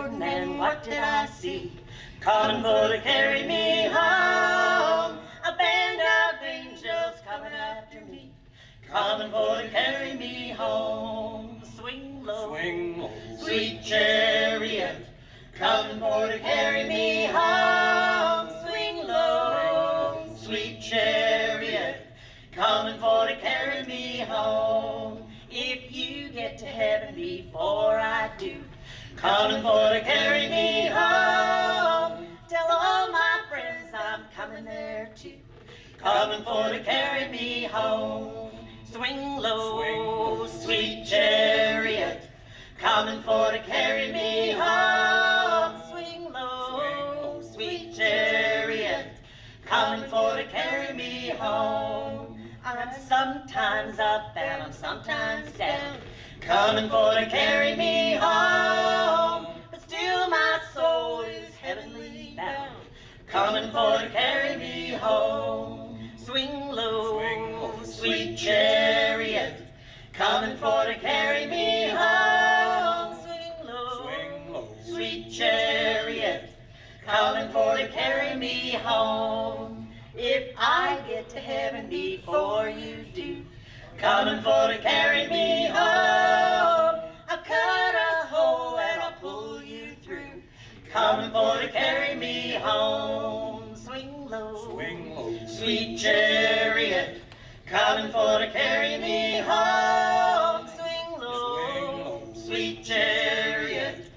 Jordan, and what did I see? Coming for to carry me home. A band of angels coming after me, coming for to carry me home. Swing low, sweet chariot, coming for to carry me home. Swing low, sweet chariot, coming for to carry me home. If you get to heaven before I do, coming for to carry me home. Tell all my friends I'm coming there too, coming for to carry me home. Swing low, sweet chariot, coming for to carry me home. Swing low, sweet chariot, coming for to carry me home. I'm sometimes up and I'm sometimes down, coming for to carry me home. But still my soul is heavenly bound, coming for to carry me home. Swing low, sweet chariot, coming for to carry me home. Swing low, sweet chariot, coming for to carry me home. If I get to heaven before you do, coming for to carry me home. I'll cut a hole and I'll pull you through, coming for to carry me home. Swing low, sweet chariot, coming for to carry me home. Swing low, sweet chariot,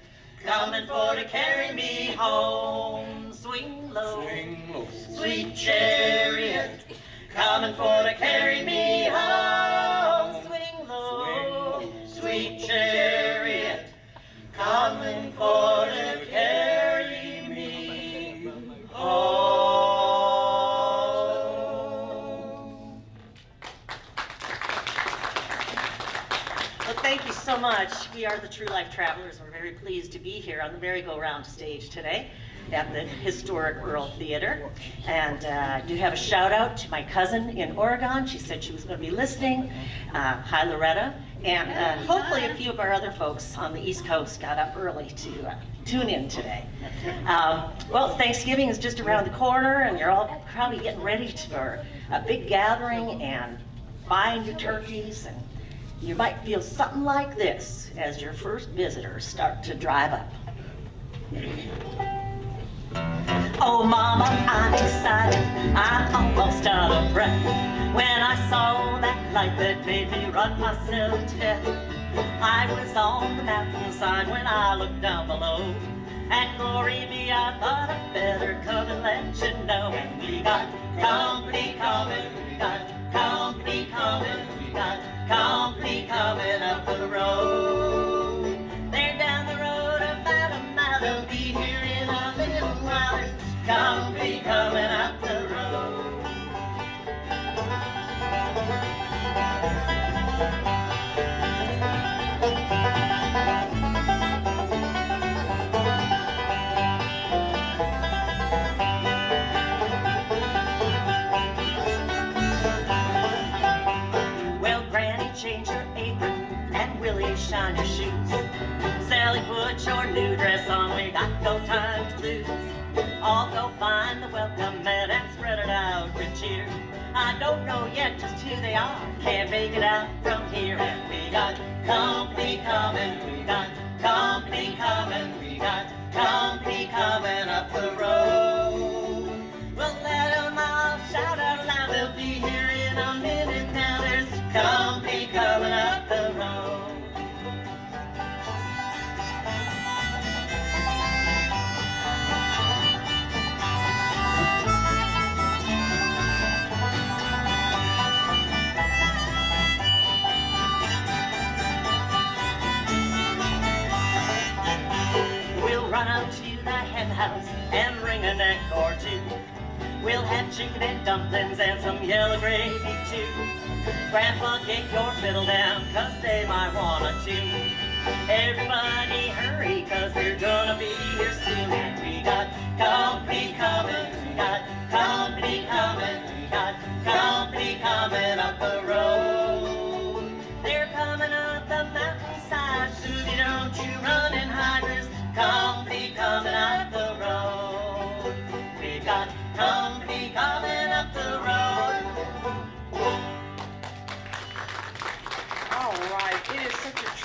coming for to carry me home. Swing low, sweet chariot, coming for to carry me home. Swing low, sweet chariot, coming for to carry me home. Well, thank you so much. We are the True Life Travelers. We're very pleased to be here on the merry-go-round stage today at the historic Earl Theater. And I do have a shout out to my cousin in Oregon. She said she was going to be listening. Hi, Loretta. And hopefully a few of our other folks on the East Coast got up early to tune in today. Well, Thanksgiving is just around the corner, and you're all probably getting ready for a big gathering and buying your turkeys. And you might feel something like this as your first visitors start to drive up. Oh, Mama, I'm excited, I'm almost out of breath. When I saw that light that made me run myself to death, I was on the mountainside when I looked down below. And glory be, I thought I'd better come and let you know. And we got company coming, we got company coming, we got company coming up the road. They're down the road about a mile, they'll be here in a little while. There's company coming up the road. Well, Granny, change your apron and Willie, shine your shoes. Sally, put your new dress on, we got no time to lose. I'll go find the welcome mat and spread it out with cheer. I don't know yet just who they are, can't make it out from here. And we got company coming, we got company coming, we got company coming up the road. Well, let them all shout out loud, they'll be here in a minute now. There's company coming up the road. Run out to the hen house and ring a neck or two. We'll have chicken and dumplings and some yellow gravy too. Grandpa, get your fiddle down, 'cause they might wanna tune. Everybody hurry, 'cause they're gonna be here soon. And we got company coming, we got company coming, we got company coming up the road. They're coming up the mountainside, Susie, don't you run and hide. There's company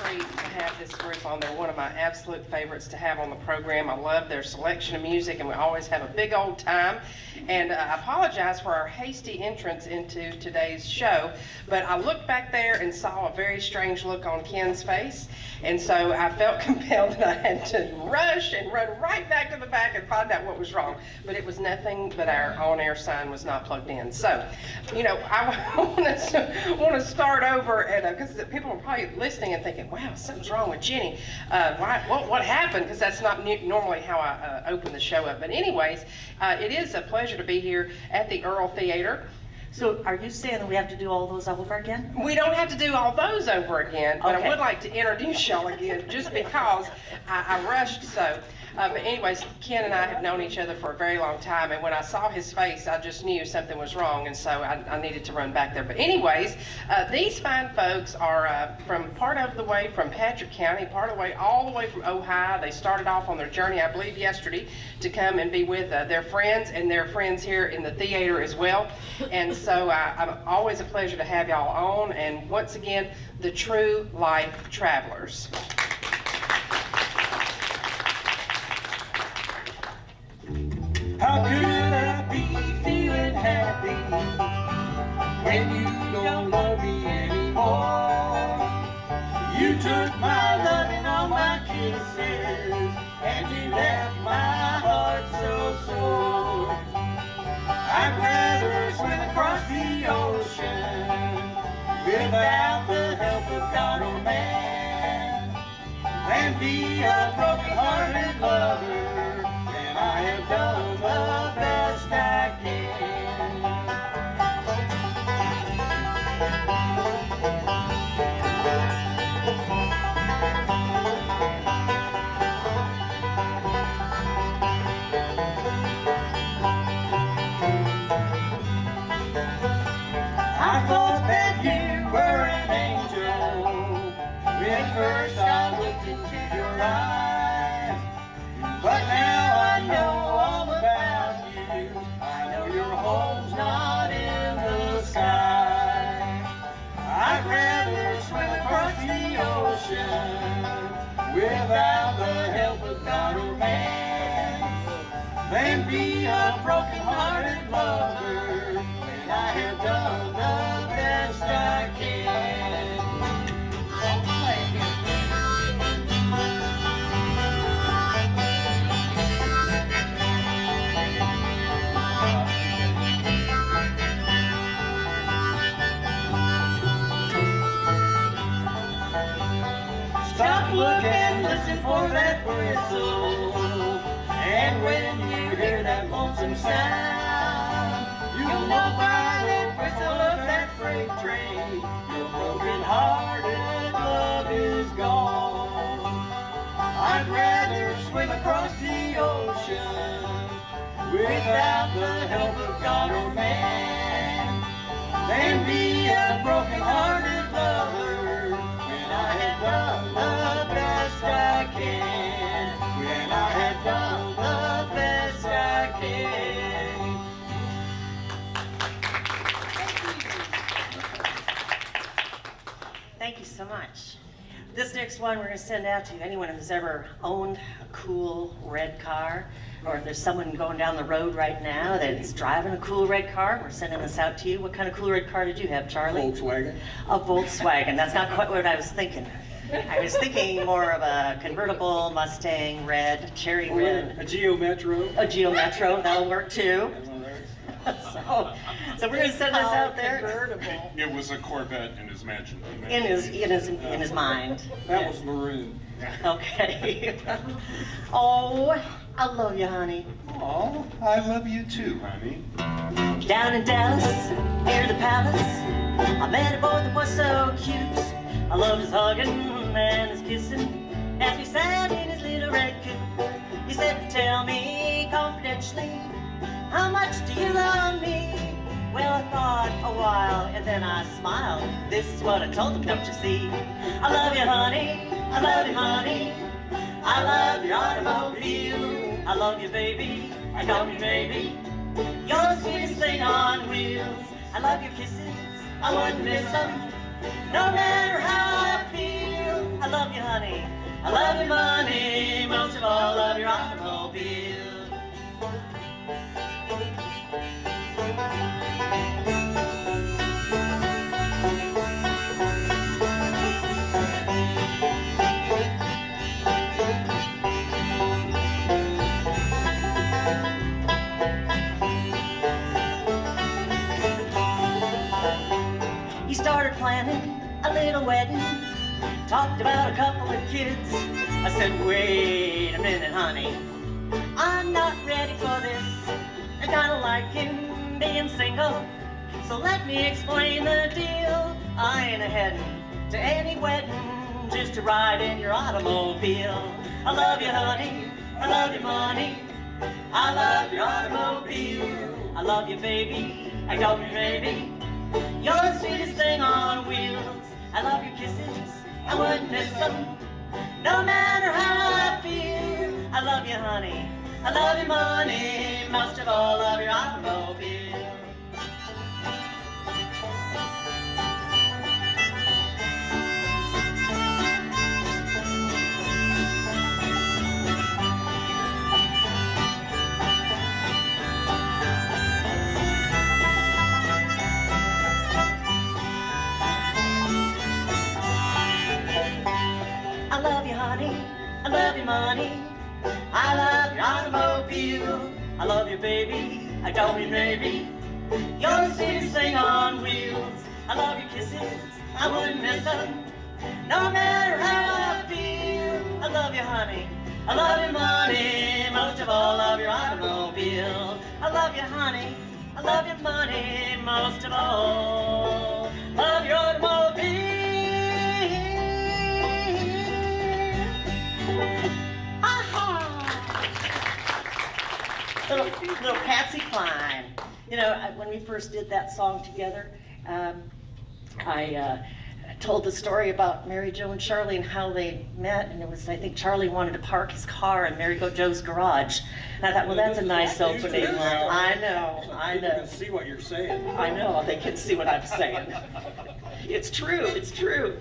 treat to have this group on. They're one of my absolute favorites to have on the program. I love their selection of music, and we always have a big old time. And I apologize for our hasty entrance into today's show, but I looked back there and saw a very strange look on Ken's face, and so I felt compelled that I had to rush and run right back to the back and find out what was wrong. But it was nothing but our on-air sign was not plugged in. So, you know, I want to start over, and because people are probably listening and thinking, wow, something's wrong with Jenny. What happened? Because that's not normally how I open the show up. But anyways, it is a pleasure to be here at the Earl Theater. So are you saying that we have to do all those over again? We don't have to do all those over again, but Okay. I would like to introduce y'all again just because I rushed so. But anyways, Ken and I have known each other for a very long time, and when I saw his face, I just knew something was wrong, and so I needed to run back there. But anyways, these fine folks are from part of the way from Patrick County, part of the way all the way from Ohio. They started off on their journey, I believe, yesterday to come and be with their friends and their friends here in the theater as well. And so I'm always a pleasure to have y'all on, and once again, the True Life Travelers. How could I be feeling happy when you don't love me anymore? You took my love and all my kisses, and you left my heart so sore. I'd rather swim across the ocean without the help of God or man than be a broken-hearted lover. I have done the best I can. I thought that you were an angel when first I looked into your eyes, but now I know all about you. I know your home's not in the sky. I'd rather swim across the ocean without the help of God or man than be a broken-hearted lover when I have done the best I can. Stop, look, and listen for that whistle, and when you hear that lonesome sound, you'll know by the whistle of that freight train your broken-hearted love is gone. I'd rather swim across the ocean without the help of God or man than be a broken-hearted lover when I have done the best I can. When I have done the best I can. Thank you so much. This next one we're going to send out to anyone who's ever owned a cool red car, or if there's someone going down the road right now that's driving a cool red car, we're sending this out to you. What kind of cool red car did you have, Charlie? Volkswagen. A Volkswagen. That's not quite what I was thinking. I was thinking more of a convertible Mustang red, cherry red. A Geo Metro. A Geo Metro, that'll work too. So we're going to send this out there. Convertible. It was a Corvette in his mansion. In his mind. That was maroon. Okay. Oh, I love you, honey. Oh, I love you too, honey. Down in Dallas, near the palace, I met a boy that was so cute. I loved his hugging and his kissing as we sat in his little red coupe. He said, tell me confidentially, how much do you love me? Well, I thought a while and then I smiled. This is what I told him, don't you see? I love you, honey. I love you, honey. I love your automobile. I love you, baby. I love you, baby. You're the sweetest thing on wheels. I love your kisses. I wouldn't miss them, no matter how I feel. I love honey. I love your money, most of all, love your automobile. He started planning a little wedding, talked about a couple of kids. I said, wait a minute, honey, I'm not ready for this. I kinda like him being single, so let me explain the deal. I ain't heading to any wedding just to ride in your automobile. I love you, honey, I love your money, I love your automobile. I love you, baby, I love you, baby, you're the sweetest thing on wheels. I love your kisses, I wouldn't miss them, no matter how I feel. I love you, honey, I love your money, most of all, love your automobile. I love you, honey, I love your money, I love your automobile. I love you, baby, I don't mean maybe, you're the sweetest thing on wheels. I love your kisses, I wouldn't miss them, no matter how I feel. I love you, honey, I love your money, most of all, love your automobile. I love you, honey, I love your money, most of all, love your automobile. Little Patsy Cline. You know, when we first did that song together, I told the story about Mary Jo and Charlie and how they met, and it was, I think Charlie wanted to park his car in Mary Jo's garage. And I thought, well, that's a nice opening. I know. People can see what you're saying. I know, they can see what I'm saying. It's true, it's true.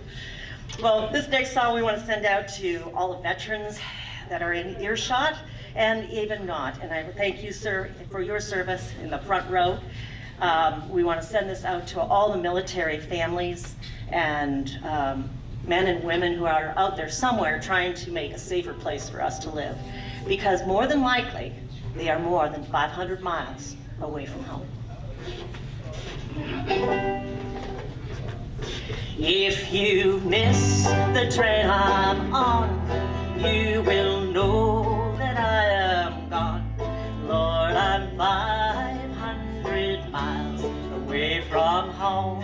Well, this next song we want to send out to all the veterans that are in earshot and even not. And I thank you, sir, for your service in the front row. We want to send this out to all the military families and men and women who are out there somewhere trying to make a safer place for us to live. Because more than likely, they are more than 500 miles away from home. If you miss the train I'm on, you will know that I am gone. Lord, I'm 500 miles away from home.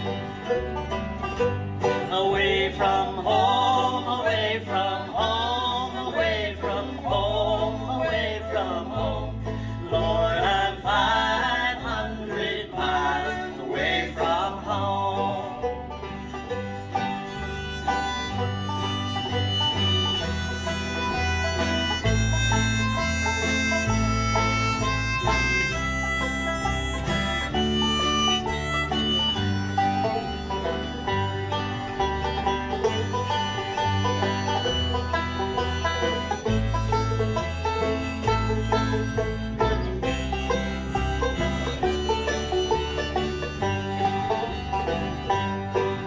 Away from home, away from home, away from home, away from home. Lord, I'm 500 miles away from home.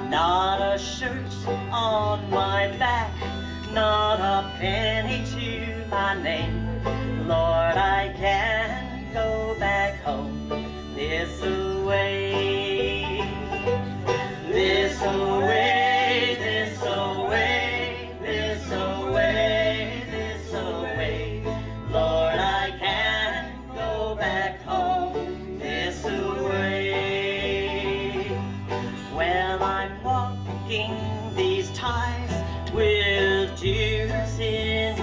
Not a shirt on my back, not a penny to my name. Lord, I can't go back home this away. This away, this away, this away, this away. Lord, I can't go back home this away. Well, I'm walking these ties with tears in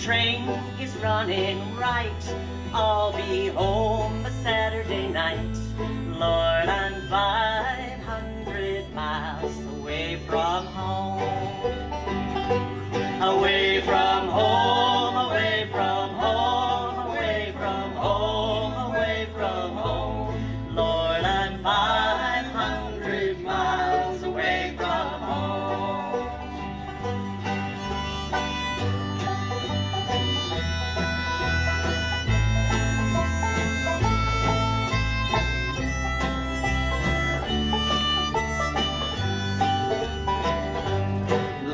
train is running right, I'll be home a Saturday night. Lord, I'm 500 miles away from home. Away from home, away from home, away from home, away from home. Lord, I'm 500 miles away from home.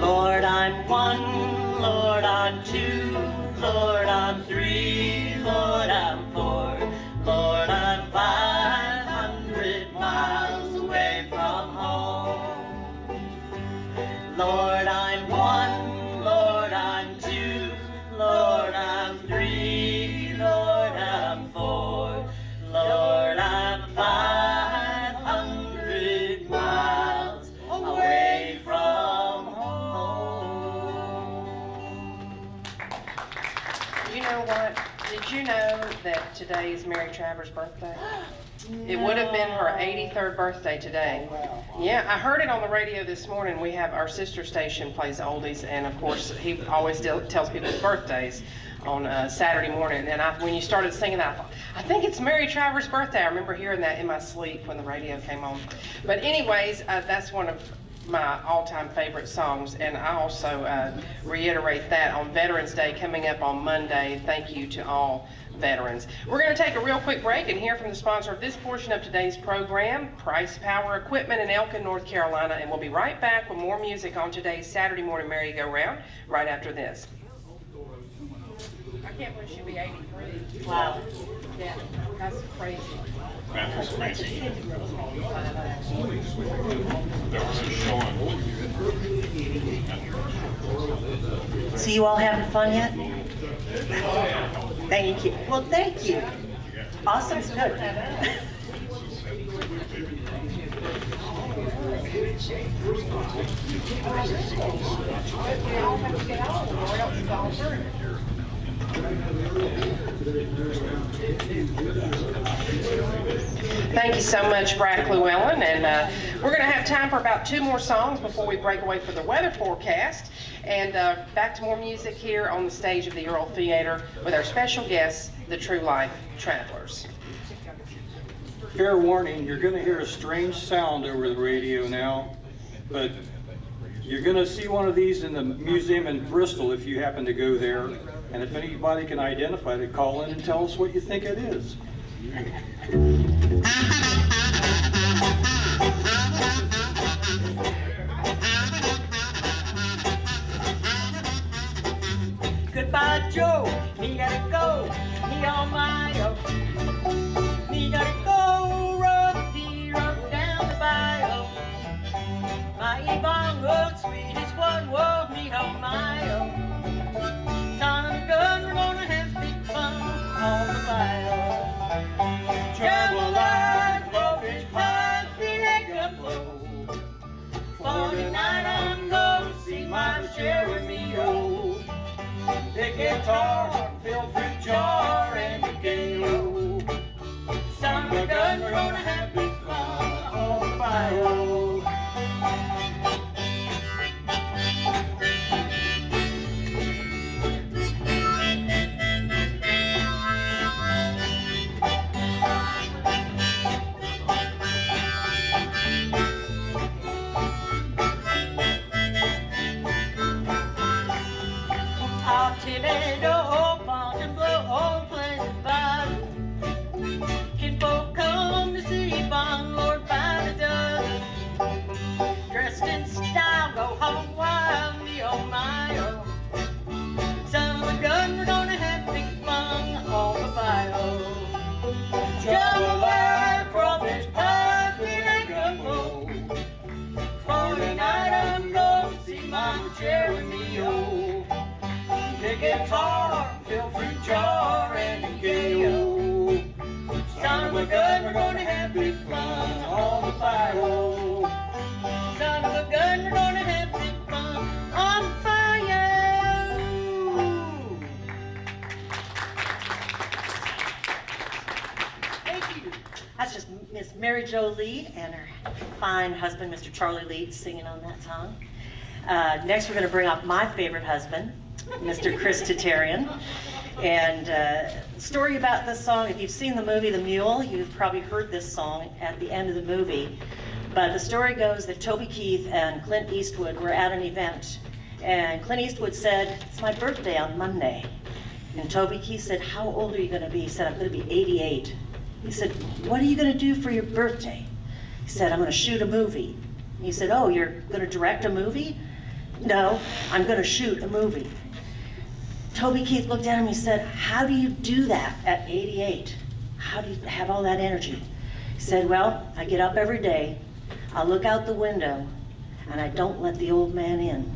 Lord, I'm one, Lord, I'm two, Lord, I'm three, Lord, I'm four, Lord, I'm 500 miles away from home. Lord, I'm one, Lord, I'm two, Lord, I'm three, Lord, I'm four, Lord, I'm 500 miles away from home. You know what? Did you know that today is Mary Travers' birthday? It would have been her 83rd birthday today. Yeah, I heard it on the radio this morning. We have our sister station plays oldies, and of course he always tells people's birthdays on Saturday morning. And when you started singing that, I thought, I think it's Mary Travers' birthday. I remember hearing that in my sleep when the radio came on. But anyways, that's one of my all-time favorite songs, and I also reiterate that on Veterans Day coming up on Monday. Thank you to all veterans. We're going to take a real quick break and hear from the sponsor of this portion of today's program, Price Power Equipment in Elkin, North Carolina, and we'll be right back with more music on today's Saturday morning merry-go-round right after this. I can't believe she'll be 83. Wow. Yeah, that's crazy. That was crazy. That was a showing. So you all having fun yet? Thank you. Well, thank you. Awesome. Good. Thank you so much, Brad Llewellyn, and we're going to have time for about 2 more songs before we break away for the weather forecast, and back to more music here on the stage of the Earl Theater with our special guests, the True Life Travelers. Fair warning, you're going to hear a strange sound over the radio now, but you're going to see one of these in the museum in Bristol if you happen to go there. And if anybody can identify it, call in and tell us what you think it is. Goodbye, Joe. Me gotta go. Me on my own. Me gotta go. Rough down the bayou. My Yvonne looks sweet as one. Whoa, me on my own. Son of a gun, we're gonna have big fun on the bayou. Travel light, crawfish pie, feet egg up low. For tonight I'm gonna see my Jeremio. The guitar, filled fruit jar, and the galo. Son of a gun, we're gonna have big fun on the bayou. Guitar, fill fruit jar, and a gale. Son of a gun, we're gonna have big fun on the bayou. Son of a gun, we're gonna have big fun on the bayou. That's just Miss Mary Jo Lee and her fine husband, Mr. Charlie Lee, singing on that song. Next, we're going to bring up my favorite husband, Mr. Chris Tatarian. And the story about this song, if you've seen the movie The Mule, you've probably heard this song at the end of the movie. But the story goes that Toby Keith and Clint Eastwood were at an event, and Clint Eastwood said, "It's my birthday on Monday." And Toby Keith said, "How old are you going to be?" He said, "I'm going to be 88. He said, "What are you going to do for your birthday?" He said, "I'm going to shoot a movie." He said, "Oh, you're going to direct a movie?" "No, I'm going to shoot a movie." Toby Keith looked at him and he said, "How do you do that at 88? How do you have all that energy?" He said, "Well, I get up every day, I look out the window, and I don't let the old man in."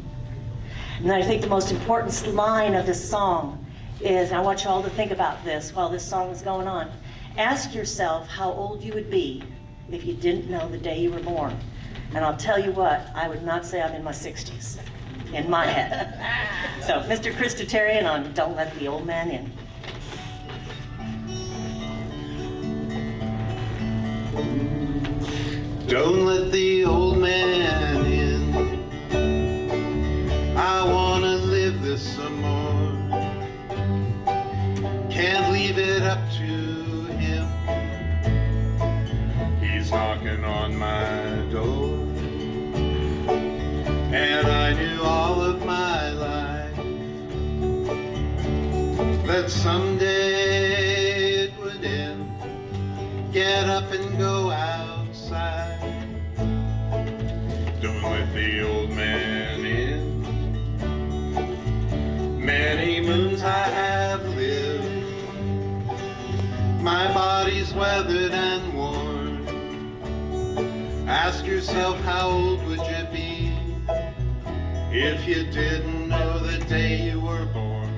And I think the most important line of this song is, and I want you all to think about this while this song is going on, ask yourself how old you would be if you didn't know the day you were born. And I'll tell you what, I would not say I'm in my 60s. In my head. So, Mr. Chris Tatarian on Don't Let the Old Man In. Don't let the old man in. I wanna live this some more. Can't leave it up to him. He's knocking on my door. And I knew all of my life that someday it would end. Get up and go outside. Don't let the old man in. Many moons I have lived. My body's weathered and worn. Ask yourself, how old would you be if you didn't know the day you were born?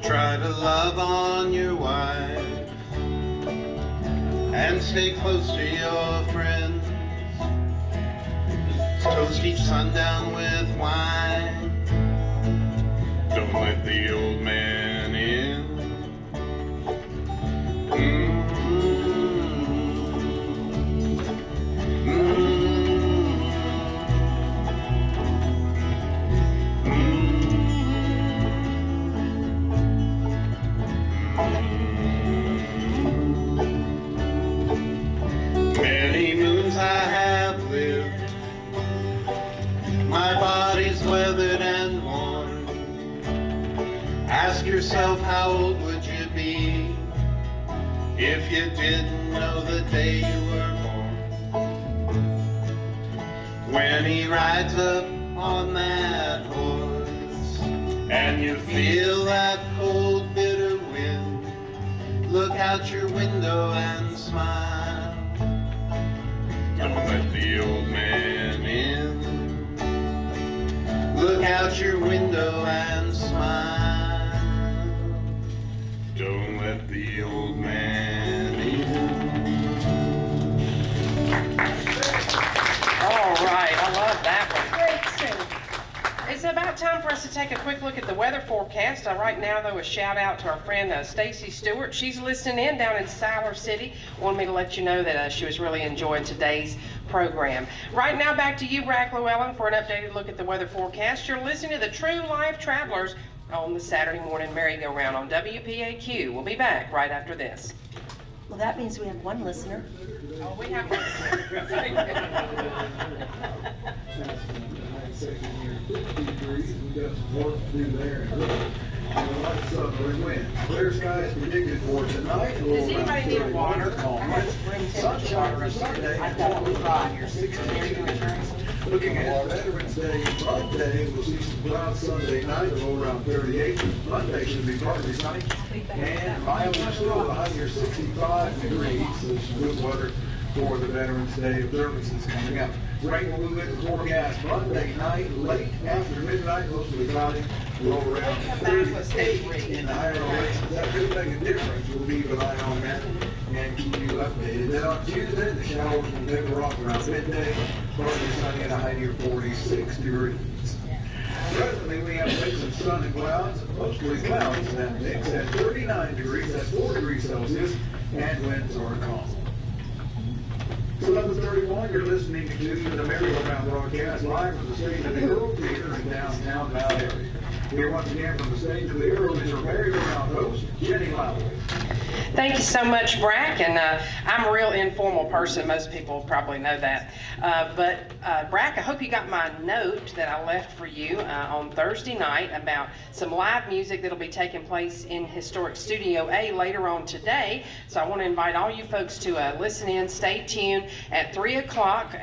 Try to love on your wife and stay close to your friends. Toast each sundown with wine. Don't let the old man in. Many moons I have lived. My body's weathered and worn. Ask yourself, how old would you be if you didn't know the day you were born? When he rides up on that horse and you feel that cold bitter wind, look out your window and smile. Don't let the old man in. Look out your window and smile. Don't let the old man in. All right, I love that one. Great sing. It's about time for us to take a quick look at the weather forecast. Right now, though, a shout out to our friend Stacy Stewart. She's listening in down in Siler City. Wanted me to let you know that she was really enjoying today's program. Right now, back to you, Brack Llewellyn, for an updated look at the weather forecast. You're listening to the True Life Travelers on the Saturday morning merry-go-round on WPAQ. We'll be back right after this. Well, that means we have one listener. Oh, we have one. Clear skies predicted for tonight. Does anybody need water? Sunshine for Sunday. Your 62 degrees. Looking at Veterans Day, Monday, we'll see some clouds Sunday night, a low around 38. Monday should be partly sunny. And mild still, the high near 65 degrees. So some good weather for the Veterans Day observances coming up. Rain will move into forecast Monday night, late after midnight, mostly cloudy, low around 38 in the higher elevations. That could make a difference. We'll keep an eye on that and keep you updated. Then on Tuesday, the showers will taper off around midday, partly sunny and a high near 46 degrees. Presently, we have a mix of sun and clouds, mostly clouds in that mix at 39 degrees, that's 4 degrees Celsius, and winds are calm. So 11:31, you're listening to the Merry-Go-Round broadcast live from the stage of the Earl Theater in downtown Mount Airy. Here once again from the stage of the Earl is your Merry-Go-Round host, Jenny Lowry. Thank you so much, Brack, and I'm a real informal person. Most people probably know that. But Brack, I hope you got my note that I left for you on Thursday night about some live music that'll be taking place in Historic Studio A later on today. So I want to invite all you folks to listen in, stay tuned at 3 o'clock.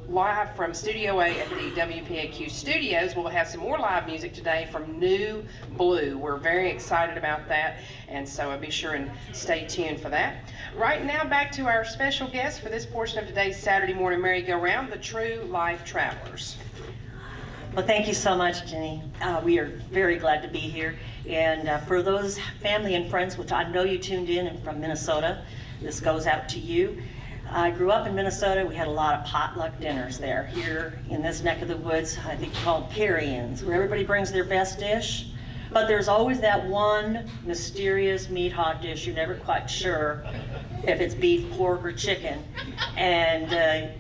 Live from Studio A at the WPAQ studios. We'll have some more live music today from New Blue. We're very excited about that, and so be sure and stay tuned for that. Right now, back to our special guest for this portion of today's Saturday Morning Merry-Go-Round, the True Life Travelers. Well, thank you so much, Jenny. We are very glad to be here. And for those family and friends, which I know you tuned in and from Minnesota, this goes out to you. I grew up in Minnesota. We had a lot of potluck dinners there. Here in this neck of the woods, I think called carry-ins, where everybody brings their best dish. But there's always that one mysterious meat hot dish you're never quite sure if it's beef, pork, or chicken. And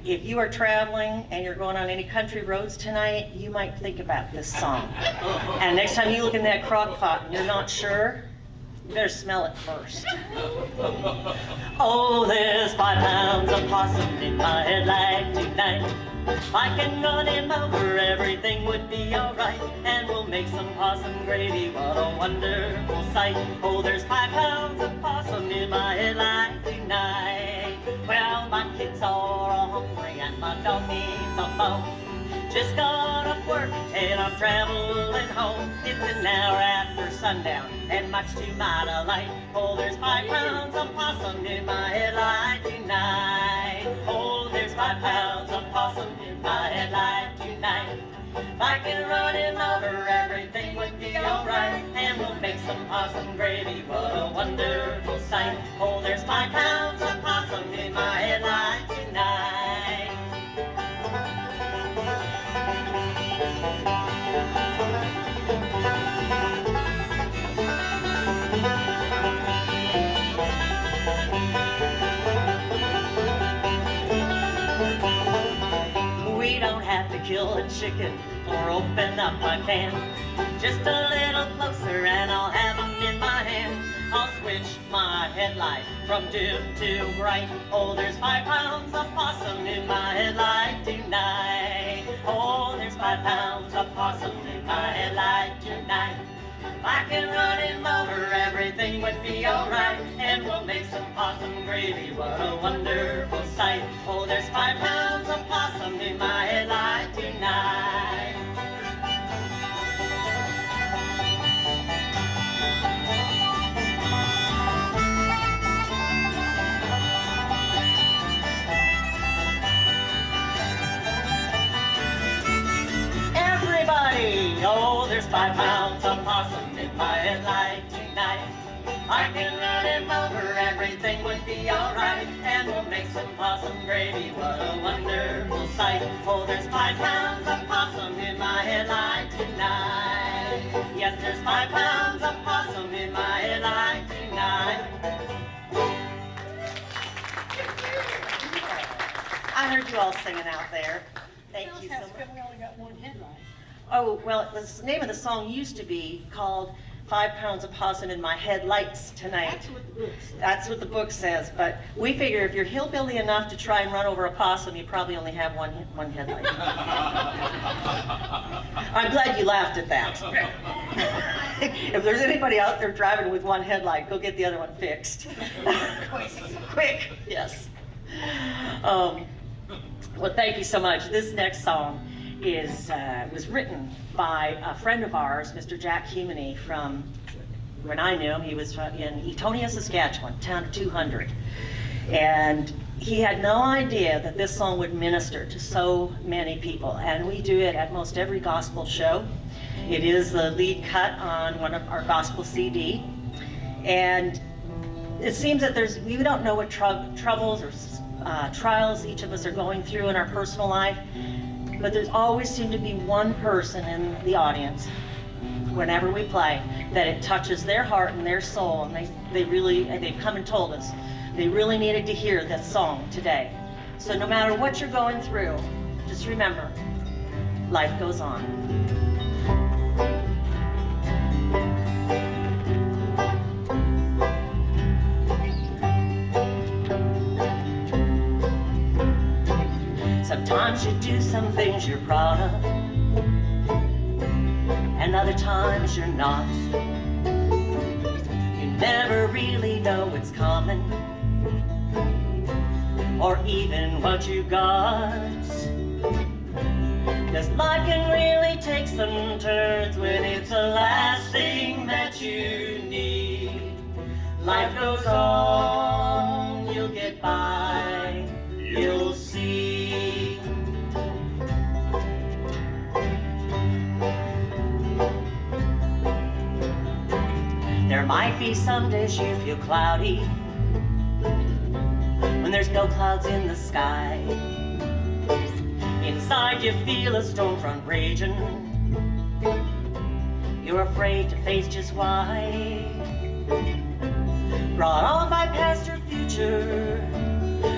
if you are traveling and you're going on any country roads tonight, you might think about this song. And next time you look in that crock pot and you're not sure, you better smell it first. Oh, there's 5 pounds of possum in my headlight tonight. If I can run him over, everything would be alright. And we'll make some possum gravy, what a wonderful sight. Oh, there's 5 pounds of possum in my headlight tonight. Well, my kids are all hungry and my dog needs a bone. Just got off work and I'm traveling home. It's an hour after sundown and much to my delight. Oh, there's 5 pounds of possum in my headlight tonight. Oh, there's 5 pounds of possum in my headlight tonight. If I can run him over, everything would be alright. And we'll make some possum gravy, what a wonderful sight. Oh, there's 5 pounds of possum in my headlight tonight. We don't have to kill a chicken or open up a can. Just a little closer and I'll have them in my hand. I'll switch my headlight from dim to bright. Oh, there's 5 pounds of possum in my headlight tonight. Oh, there's 5 pounds of possum in my headlight tonight. If I can run him over, everything would be alright. And we'll make some possum gravy, what a wonderful sight. Oh, there's 5 pounds of possum in my headlight tonight. Everybody, oh, there's 5 pounds of possum in my headlight tonight. I can run him over, everything would be alright. And we'll make some possum gravy, what a wonderful sight. Oh, there's 5 pounds of possum in my headlight tonight. Yes, there's 5 pounds of possum in my headlight tonight. I heard you all singing out there. Thank you so much. We only got one headlight. Oh, well, the name of the song used to be called 5 pounds of possum in my headlights tonight. That's what the book says. That's what the book says, but we figure if you're hillbilly enough to try and run over a possum, you probably only have one headlight. I'm glad you laughed at that. If there's anybody out there driving with one headlight, go get the other one fixed. Quick, yes. Well, thank you so much. This next song was written by a friend of ours, Mr. Jack Humany, from when I knew him. He was in Etonia, Saskatchewan, town of 200. And he had no idea that this song would minister to so many people. And we do it at most every gospel show. It is the lead cut on one of our gospel CD. And it seems that we don't know what troubles or trials each of us are going through in our personal life. but there's always seemed to be one person in the audience whenever we play that it touches their heart and their soul, and they've come and told us they really needed to hear this song today. So no matter what you're going through, just remember, life goes on. Sometimes you do some things you're proud of, and other times you're not. You never really know what's coming, or even what you got. 'Cause life can really take some turns when it's the last thing that you need. Life goes on, you'll get by, you'll see. There might be some days you feel cloudy, when there's no clouds in the sky. Inside you feel a storm front raging, you're afraid to face just why. Brought on by past or future,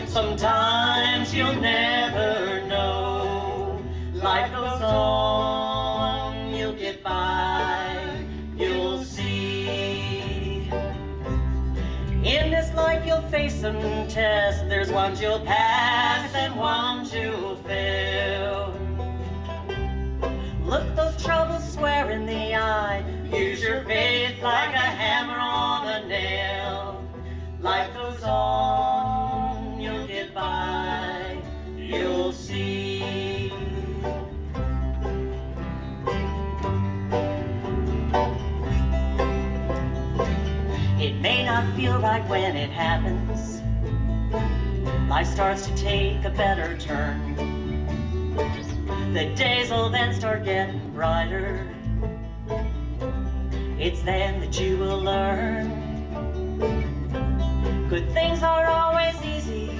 sometimes you'll never know. Life goes on, you'll get by, you'll see. In this life you'll face some tests, there's ones you'll pass and ones you'll fail. Look those troubles square in the eye, use your faith like a hammer on a nail. Life goes on, you'll get by, you'll see. It may not feel right when it happens, life starts to take a better turn. The days will then start getting brighter, it's then that you will learn. Good things aren't always easy,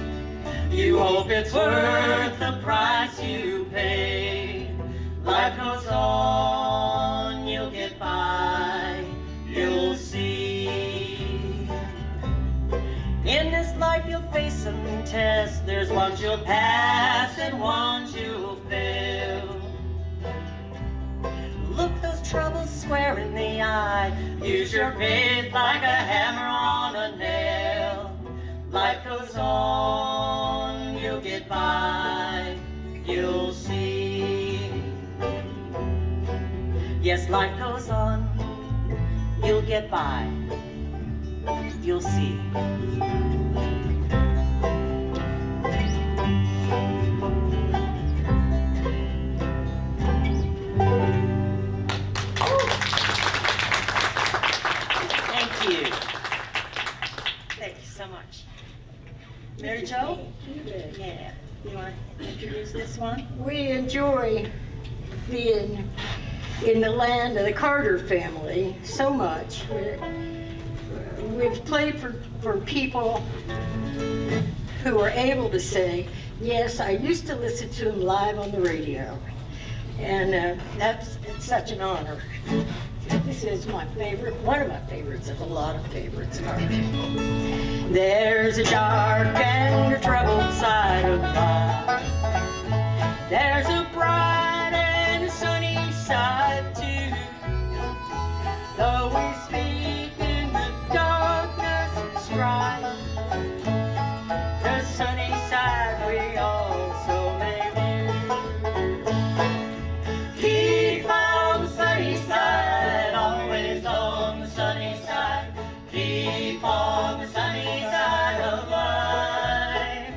you hope it's worth the price you pay. Life goes on, you'll get by, you'll see. In this life you'll face some tests, there's ones you'll pass and ones you'll fail. Look those troubles square in the eye, use your faith like a hammer on a nail. Life goes on, you'll get by, you'll see. Yes, life goes on, you'll get by, you'll see. Thank you. Thank you so much. Mary Jo? Yeah. You want to introduce this one? We enjoy being in the land of the Carter family so much. We've played for people who are able to say, yes, I used to listen to him live on the radio. And it's such an honor. This is my favorite, one of my favorites of a lot of favorites of ours. There's a dark and a troubled side of life. There's a bright and a sunny side too. Though we speak in the darkness and strife, the sunny side we also may view. Keep on the sunny side, always on the sunny side. Keep on the sunny side of life.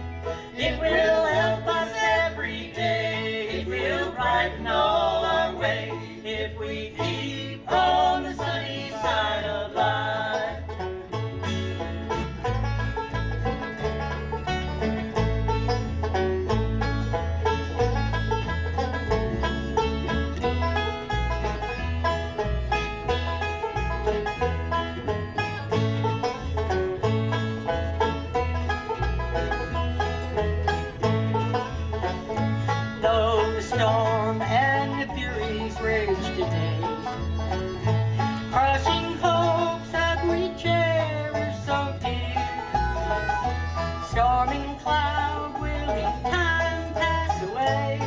storming cloud will in time pass away.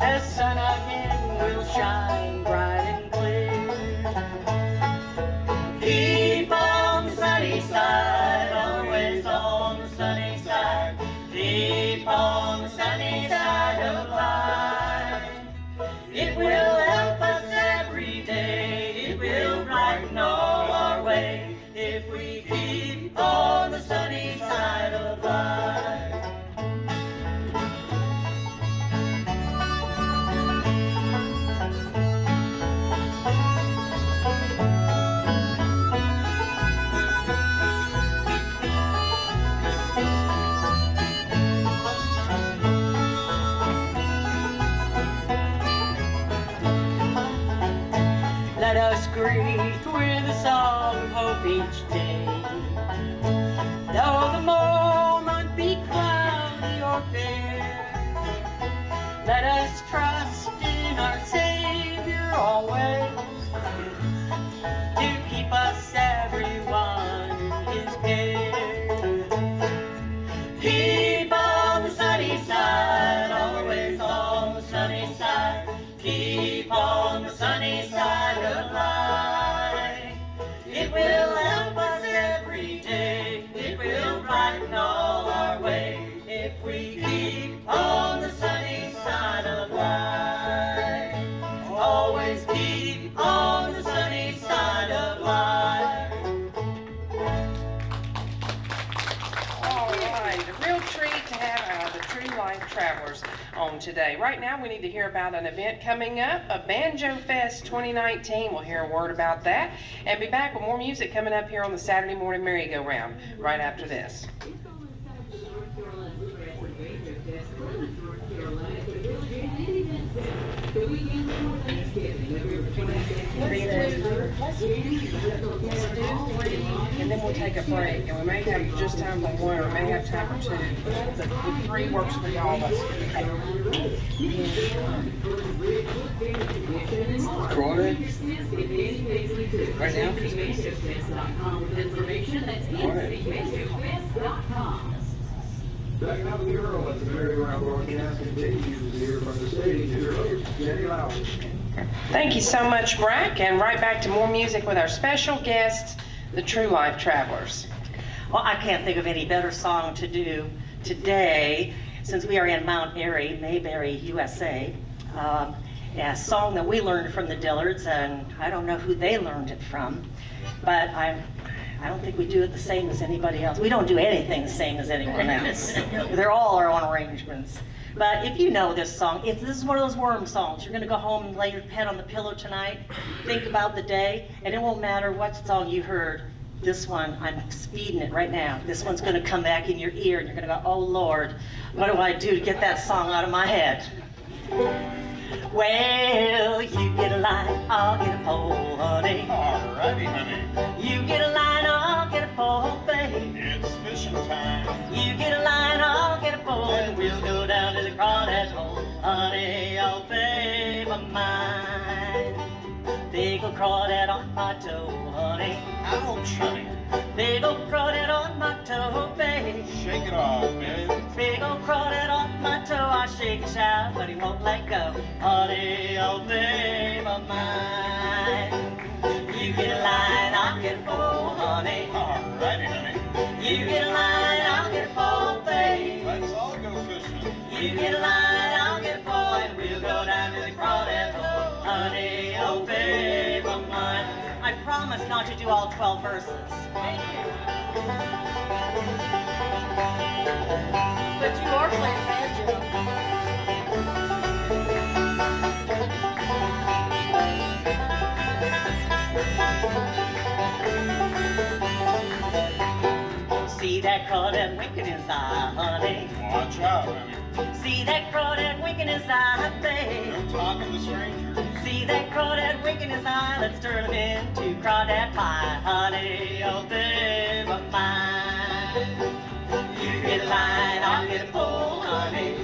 The sun again will shine bright and clear. Keep on the sunny side, always on the sunny side. Keep on the sunny side of life. It will help us every day. It will brighten all our way if we keep on the sunny side of life. Let us greet with a song of hope each day. Though the moment be cloudy or fair, let us trust in our Savior always to keep us everyone in His care. Keep on the sunny side, always on the sunny side. Keep on the sunny side of life. It will help us every day. It will brighten all our way if we keep on the sunny side of life. Always keep on the sunny side of life. All right, a real treat to have the True Life Travelers on today. Right now we need to hear about an event coming up, a Banjo Fest 2019. We'll hear a word about that and be back with more music coming up here on the Saturday morning merry-go-round right after this. And then we'll take a break, and we may have just time for one, or we may have time for two. The three works for all of us. Recorded? Right now? Back out of the Earl as the merry-go-round broadcast continues here from the stage. Is your host, Jenny Lowry. Thank you so much, Brack, and right back to more music with our special guests, the True Life Travelers. Well, I can't think of any better song to do today, since we are in Mount Airy, Mayberry, USA. A song that we learned from the Dillards, and I don't know who they learned it from, but I don't think we do it the same as anybody else. We don't do anything the same as anyone else. They're all our own arrangements. But if you know this song, this is one of those worm songs. You're going to go home and lay your head on the pillow tonight, think about the day, and it won't matter what song you heard. This one, I'm speeding it right now. This one's going to come back in your ear, and you're going to go, oh, Lord, what do I do to get that song out of my head? Well, you get a line, I'll get a pole, honey. Alrighty, honey. You get a line, I'll get a pole, babe. It's fishing time. You get a line, I'll get a pole, and we'll go down to the crawdad hole. Honey, I'll babe of mine. Big ol' crawdad on my toe, honey. Ouch, honey. Big ol' crawdad on my toe, babe. Shake it off, babe. Big ol' crawdad on my toe, I shake and shout, but he won't let go. Honey, oh babe of mine. You get a line, I'll get a pole, honey. Alrighty, honey. You get a line, I'll get a pole, babe. Let's all go fishing. You get a line, I'll get a pole, and we'll go down to the crawdad hole. Honey, oh babe of mine. I promise not to do all 12 verses. But you are playing banjo. See that crawdad wink in his eye, honey. Watch out, honey. See that crawdad wink in his eye, babe. No talking to strangers. See that crawdad wink in his eye, let's turn him into crawdad pie, honey, oh babe of mine. You get a line, I'll get a pole, honey.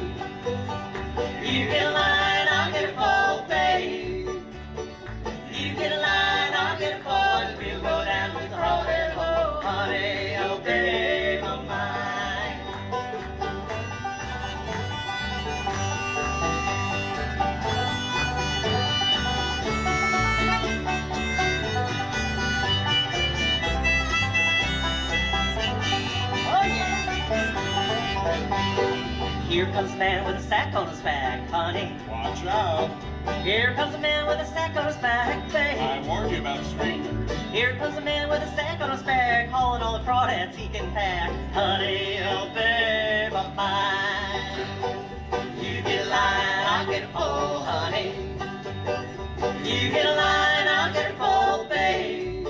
You get a line, I'll get a pole, babe. You get a line, I'll get a pole, and we'll go down to the crawdad hole, honey, oh babe of mine. Here comes a man with a sack on his back, honey. Watch out. Here comes a man with a sack on his back, babe. I warned you about strangers. Here comes a man with a sack on his back, hauling all the crawdads he can pack. Honey, oh babe of mine. You get a line, I'll get a pole, honey. You get a line, I'll get a pole, babe.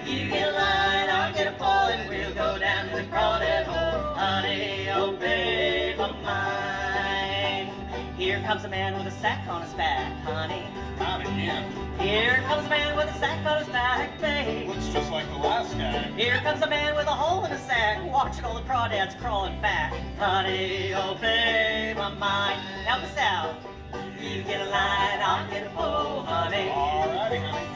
You get a line, I'll get a pole, and we'll go down to the crawdad hole. Honey, oh babe of mine. Here comes a man with a sack on his back, honey. Not again. Here comes a man with a sack on his back, babe. Looks just like the last guy. Here comes a man with a hole in his sack, watching all the crawdads crawling back. Honey, oh babe of mine, help us out. You get a line, I'll get a pole, honey. Alrighty, honey.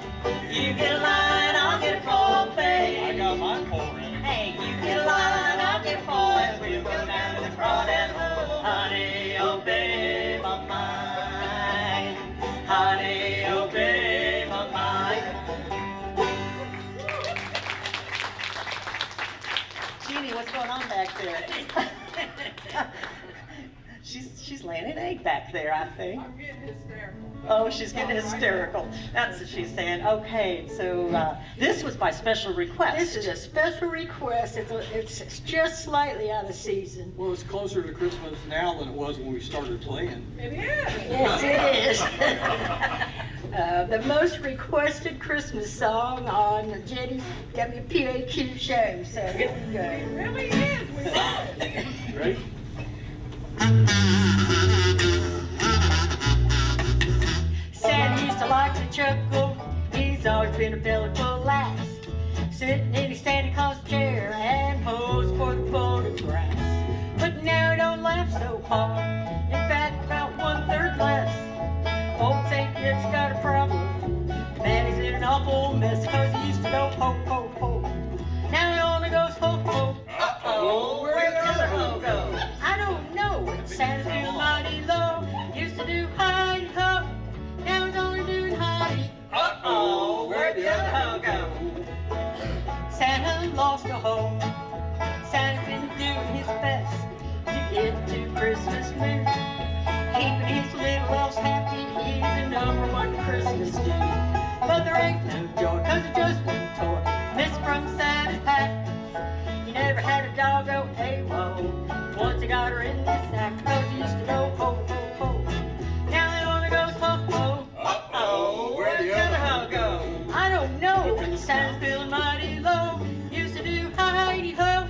You get a line, I'll get a pole, I babe. got my pole ready. Hey, you get a line, I'll get a pole, and we'll go down to the crawdad hole. Honey, oh babe of mine. Honey, oh babe of mine. Jeannie, what's going on back there? She's laying an egg back there, I think. I'm getting hysterical. Oh, she's getting hysterical. That's what she's saying. Okay, so this was by special request. This is a special request. It's just slightly out of season. Well, it's closer to Christmas now than it was when we started playing. It is. Yes, it is. The most requested Christmas song on Jenny's WPAQ show. So here we go. It really is. We love it. Ready? Santa used to like to chuckle. He's always been a belly full lass. Sitting in his Santa Claus chair and pose for the photographs. But now he don't laugh so hard. In fact, about 1/3 less. Old St. Nick's got a problem. Man, he's in an awful mess, 'cause he used to go ho, ho, ho. Now he only goes ho, ho. Uh-oh, where'd the other hoe go? I don't know, but Santa's doing mighty low. Used to do hidey ho, now he's only doing hidey. Uh-oh, where'd the other hoe go? Santa lost a hoe. Santa's been doing his best to get to Christmas mood. Keeping his little elves happy, he's the #1 Christmas dude. But there ain't no joy, 'cause it's just one toy missed from Santa's pack. He never had a dog go AWOL. Once he got her in the sack, 'cause he used to go ho, ho, ho. Now he only goes ho, ho. Uh-oh, where'd the other hoe go? I don't know, but Santa's feeling mighty low. Used to do hidey ho,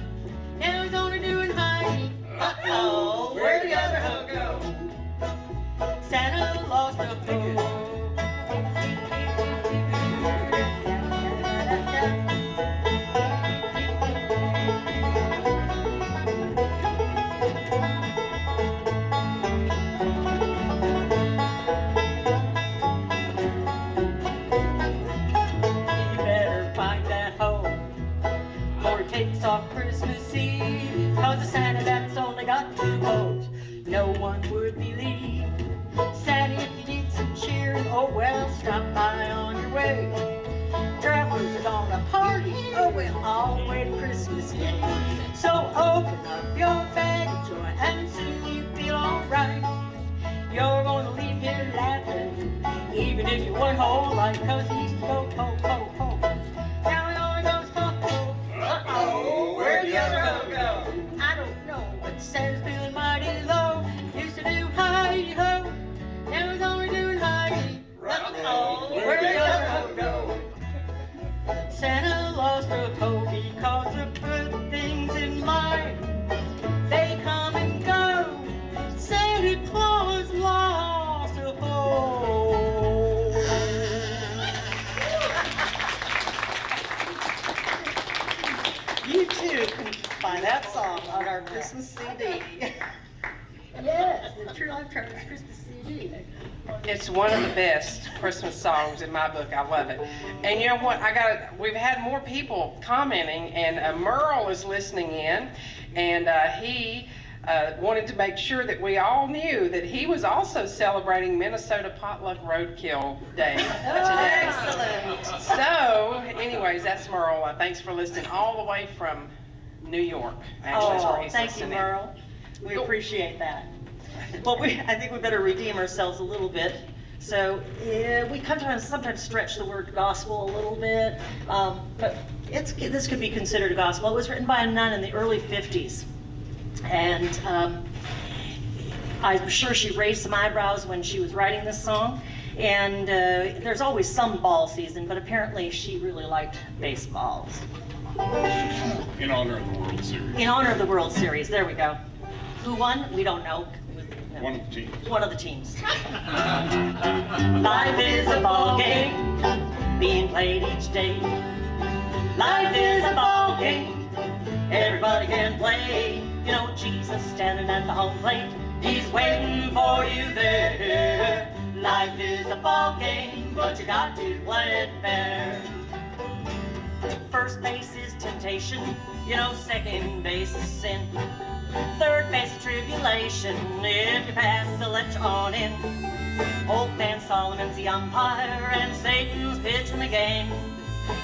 now he's only doing hidey. Uh-oh, where'd the other hoe go? Santa lost a hoe. Takes off Christmas Eve, 'cause the Santa that's only got 2 hoes, no one would believe. Santa, if you need some cheering, oh well, stop by on your way. Travelers are gonna party, oh well, all the way to Christmas Day. So open up your bag of joy, and soon you feel alright. You're gonna leave here laughing, even if you one whole life, 'cause he used to go ho, ho, ho. Now he only goes ho, ho. Uh-oh, where'd the other hoe go? I don't know, but Santa's feeling mighty low. Used to do hidey ho, now he's only doing hidey. Uh-oh, where'd the other hoe go? Santa lost a hoe because of good things in life. They come and go. Santa Claus lost a hoe. You too can find that song on our Christmas CD. Yes, the True Life Charters Christmas CD. It's one of the best Christmas songs in my book. I love it. And you know what? We've had more people commenting, and Merle is listening in, and he wanted to make sure that we all knew that he was also celebrating Minnesota Potluck Roadkill Day today. Excellent. So, anyways, that's Merle. Thanks for listening all the way from New York. Actually, that's where Oh, he's thank you, listening in. Merle. We appreciate that. Well, I think we better redeem ourselves a little bit. So we sometimes stretch the word gospel a little bit, but this could be considered a gospel. It was written by a nun in the early 50s, and I'm sure she raised some eyebrows when she was writing this song. And there's always some ball season, but apparently she really liked baseballs. In honor of the World Series. In honor of the World Series, there we go. Who won? We don't know. One of the teams. One of the teams. Life is a ball game being played each day. Life is a ball game, everybody can play. You know, Jesus standing at the home plate, he's waiting for you there. Life is a ball game, but you got to play it fair. First base is temptation, you know, second base is sin. Third base is tribulation, if you pass, they'll let you on in. Old man Solomon's the umpire, and Satan's pitching the game.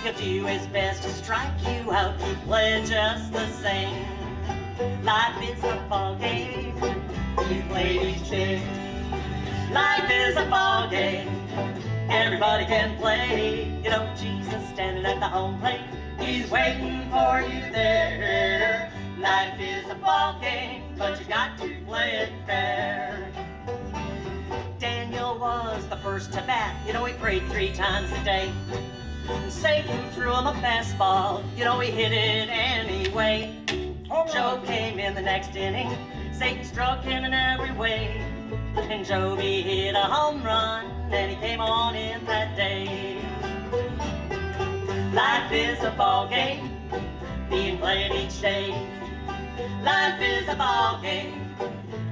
He'll do his best to strike you out, you play just the same. Life is a ball game, you play each day. Life is a ball game, everybody can play. You know, Jesus standing at the home plate, he's waiting for you there. Life is a ball game, but you got to play it fair. Daniel was the first to bat, you know, he prayed 3 times a day. And Satan threw him a fastball, you know, he hit it anyway. Job came in the next inning, Satan struck him in every way. And Job, he hit a home run, and he came on in that day. Life is a ball game, being played each day. Life is a ball game,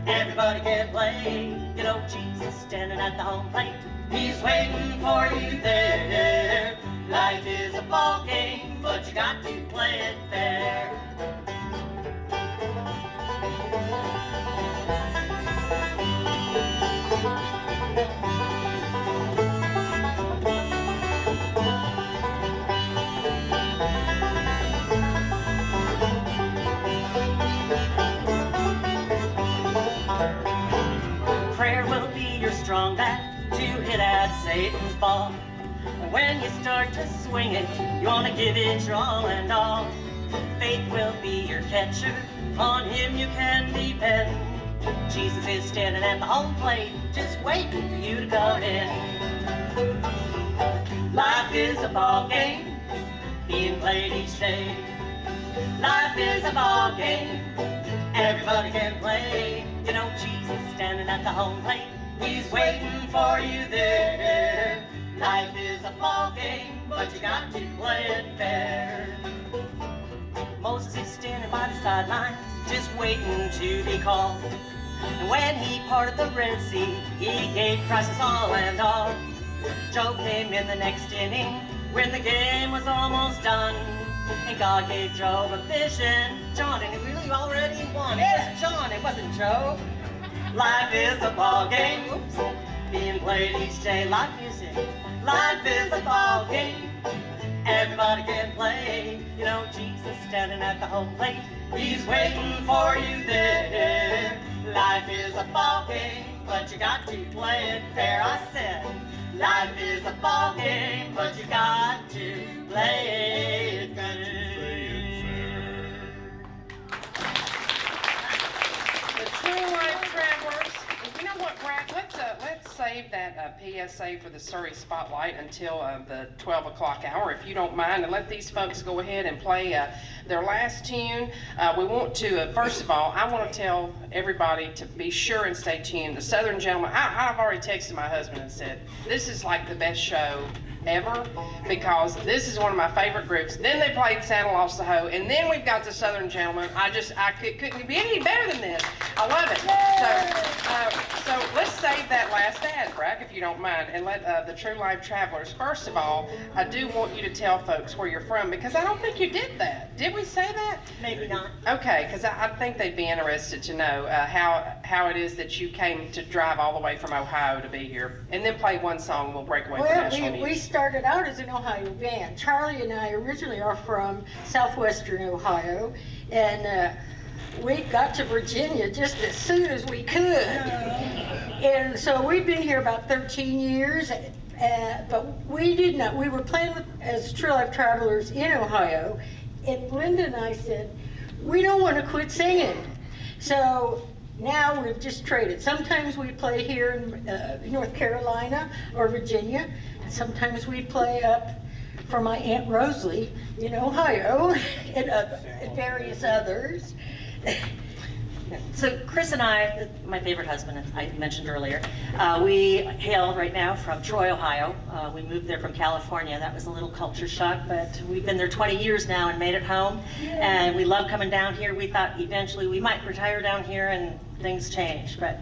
everybody can play. You know, Jesus standing at the home plate, he's waiting for you there. Life is a ball game, but you got to play it fair. Prayer will be your strong bat to hit at Satan's ball. When you start to swing it, you want to give it your all and all. Faith will be your catcher, on him you can depend. Jesus is standing at the home plate, just waiting for you to go in. Life is a ball game, being played each day. Life is a ball game, everybody can play. You know, Jesus standing at the home plate, he's waiting for you there. Life is a ball game, but you got to play it fair. Moses is standing by the sidelines, just waiting to be called. And when he parted the Red Sea, he gave Christ his all and all. Job came in the next inning, when the game was almost done. And God gave Job a vision. John, and he really already won. It was John, it wasn't Job. Life is a ball game, oops, being played each day. Life is a ball game, everybody can play. You know, Jesus standing at the home plate, he's waiting for you there. Life is a ball game, but you got to play it fair. I said, life is a ball game, but you got to play it fair. The True Life Travelers. You know what, Brad? Let's save that PSA for the Surrey Spotlight until the 12 o'clock hour, if you don't mind, and let these folks go ahead and play their last tune. We want to, first of all, I want to tell everybody to be sure and stay tuned. The Southern Gentlemen, I've already texted my husband and said, this is like the best show ever, because this is one of my favorite groups. Then they played Santa Lost the Hoe, and then we've got the Southern Gentlemen. Couldn't be any better than this. I love it. So let's save that last ad, Brack, if you don't mind, and let the True Life Travelers. First of all, I do want you to tell folks where you're from, because I don't think you did that, Did we say that? Maybe not. Okay, because I think they'd be interested to know how it is that you came to drive all the way from Ohio to be here. And then play one song, we'll break away from national Well, we news. started out as an Ohio band. Charlie and I originally are from southwestern Ohio, and we got to Virginia just as soon as we could. And so we've been here about 13 years, but we did not. We were playing as True Life Travelers in Ohio, and Linda and I said, we don't want to quit singing. So now we've just traded. Sometimes we play here in North Carolina or Virginia, and sometimes we play up for my Aunt Rosalie in Ohio and various others. So Chris and I, my favorite husband, as I mentioned earlier, we hail right now from Troy, Ohio. We moved there from California. That was a little culture shock, but we've been there 20 years now and made it home. And we love coming down here. We thought eventually we might retire down here and things changed, but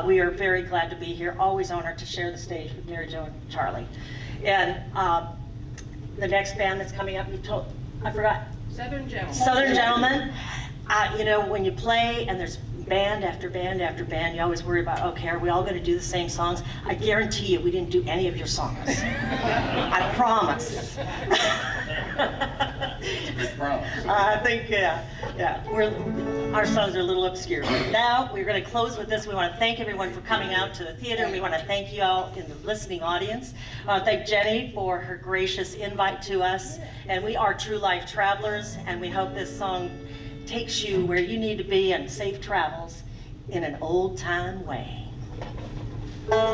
we are very glad to be here. Always honored to share the stage with Mary Jo and Charlie. And the next band that's coming up, I forgot. Southern Gentlemen. Southern Gentlemen. You know, when you play and there's band after band after band, you always worry about, okay, are we all going to do the same songs? I guarantee you we didn't do any of your songs. I promise. It's a big promise. I think, yeah. Our songs are a little obscure. But now we're going to close with this. We want to thank everyone for coming out to the theater. We want to thank you all in the listening audience. I want to thank Jenny for her gracious invite to us. And we are True Life Travelers, and we hope this song takes you where you need to be and safe travels in an old-time way. Oh,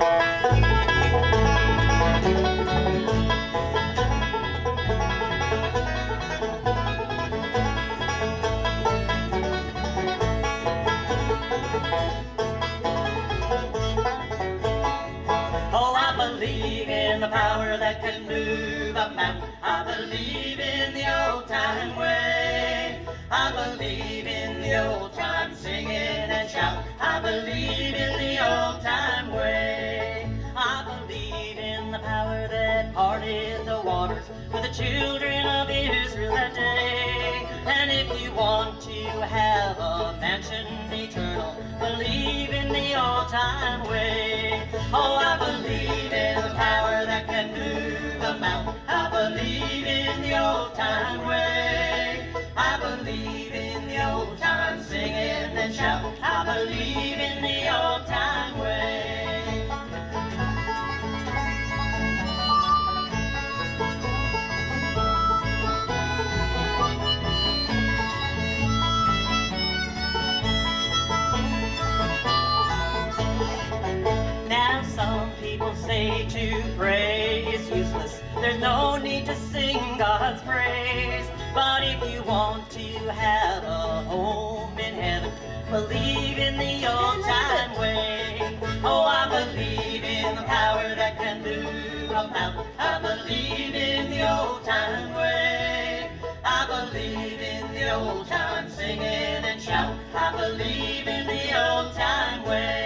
I believe in the power that can move a mountain. I believe in the old-time way. I believe in the old time singing and shout. I believe in the old time way. I believe in the power that parted the waters for the children of Israel that day. And if you want to have a mansion eternal, believe in the old time way. Oh, I believe in the power that can move a mountain. I believe in the old time way. I believe in the old time singing and shout. I believe in the old time way. Now some people say to pray is useless. There's no need to sing God's praise. But if you want to have a home in heaven, believe in the old time way. Oh, I believe in the power that can move a mountain. I believe in the old time way. I believe in the old time singing and shout. I believe in the old time way.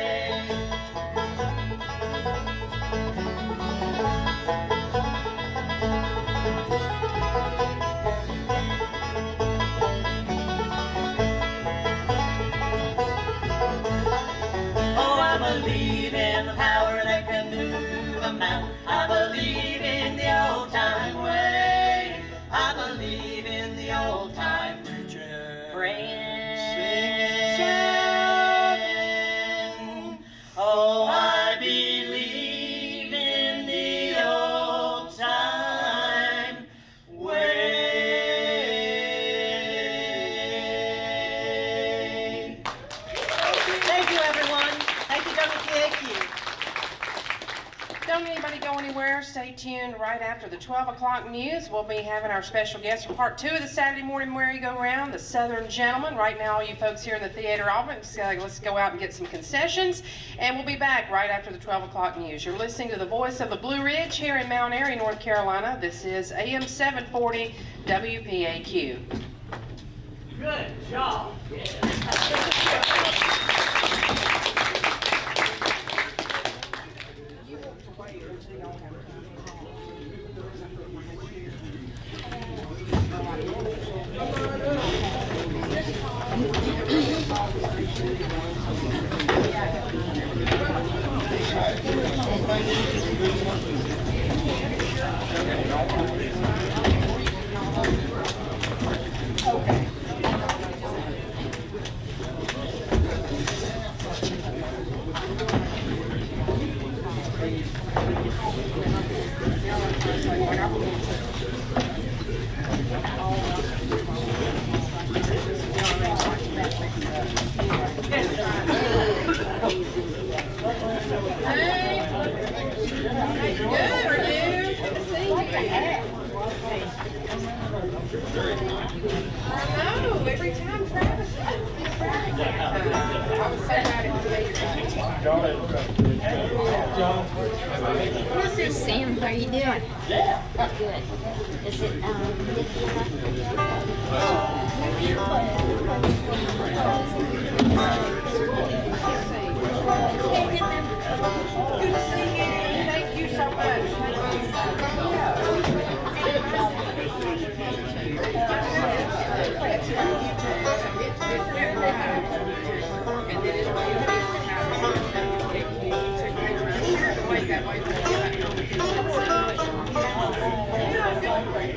I believe in the power that can move a mountain. I believe in the old time way. I believe in the old time preaching, praying, shouting. Oh, I believe in the old time way. Thank you, everyone. Thank you, WPAQ. Don't anybody go anywhere. Stay tuned. Right after the 12 o'clock news, we'll be having our special guest for part 2 of the Saturday morning merry-go-round, the Southern Gentlemen. Right now, all you folks here in the theater, let's go out and get some concessions, and we'll be back right after the 12 o'clock news. You're listening to the voice of the Blue Ridge here in Mount Airy, North Carolina. This is AM 740 WPAQ. Good job. Yeah. Sam, how are you doing? Yeah. Good. Is it Nikki enough for you? Good to see you. Thank you so much.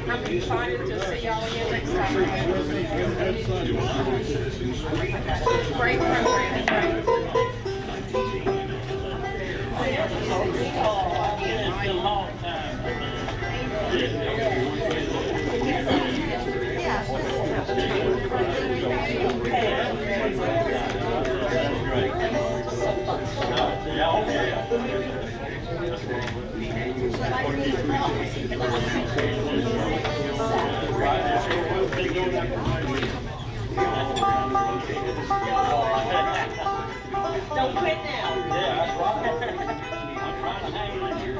I'm excited to see y'all again next time. Great program. Don't quit now. Yeah, that's right. I'm trying to hang in here.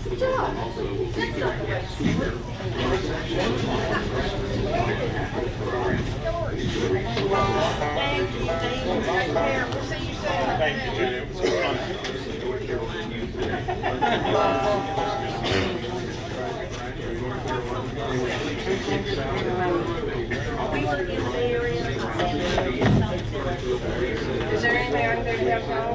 Good job. That's not the way. Thank you. Take care. We'll see you soon. Thank you, Judy. It was so fun. Is there anything I can do to help y'all?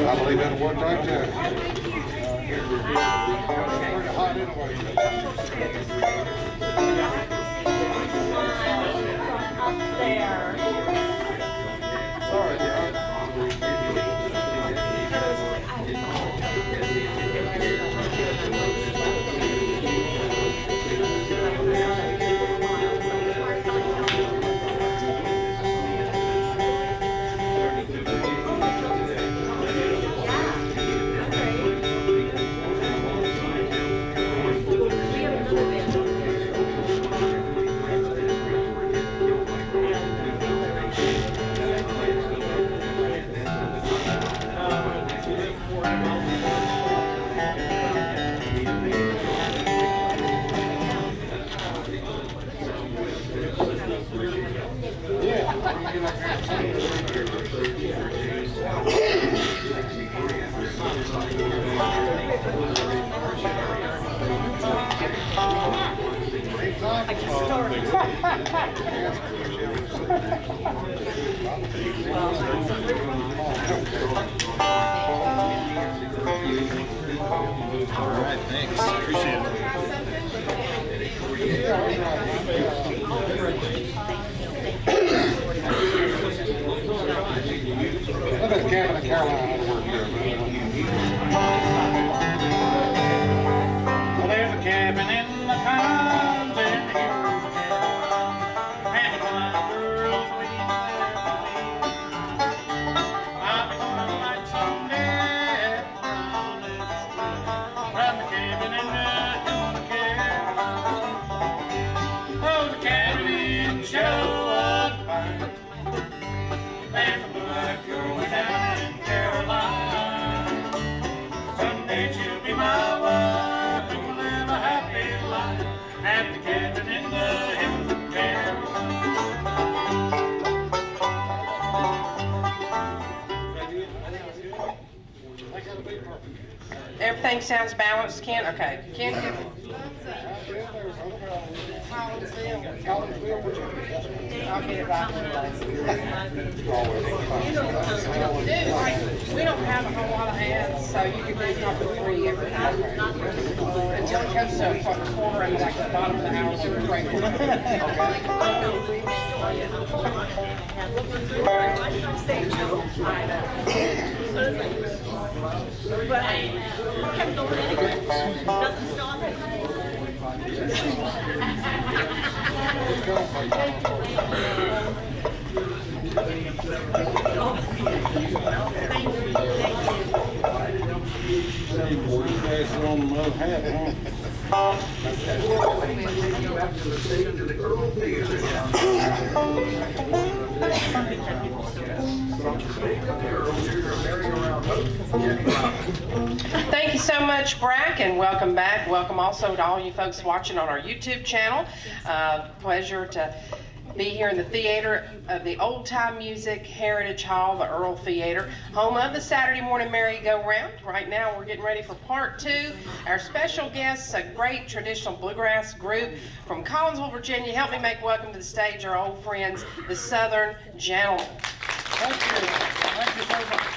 I believe that'll work right there. All right, thanks. Appreciate it. Look at Kevin and Caroline out of work here, man. Well, there's a cabin in the pines and the hills, and a lot of girls waiting there for me. I'll be gonna light some gas round in the street, round the cabin in the hills of Caroline. Oh, the cabin in the shadow of the pine, and the black girl went down Everything sounds balanced, Ken? Okay. Ken? I'll get it right. Dude, like, we don't have a whole lot of ads, so you can do top of 3 every time. Until it comes to a quarter and like the bottom of the hour, so we're grateful. But I kept going anyway. Doesn't stop it. Thank you so much, Brack, and welcome back. Welcome also to all you folks watching on our YouTube channel. Pleasure to be here in the theater of the Old Time Music Heritage Hall, the Earl Theater, home of the Saturday Morning Merry-Go-Round. Right now we're getting ready for part 2. Our special guests, a great traditional bluegrass group from Collinsville, Virginia. Help me make welcome to the stage our old friends, the Southern Gentlemen. Thank you. Thank you so much.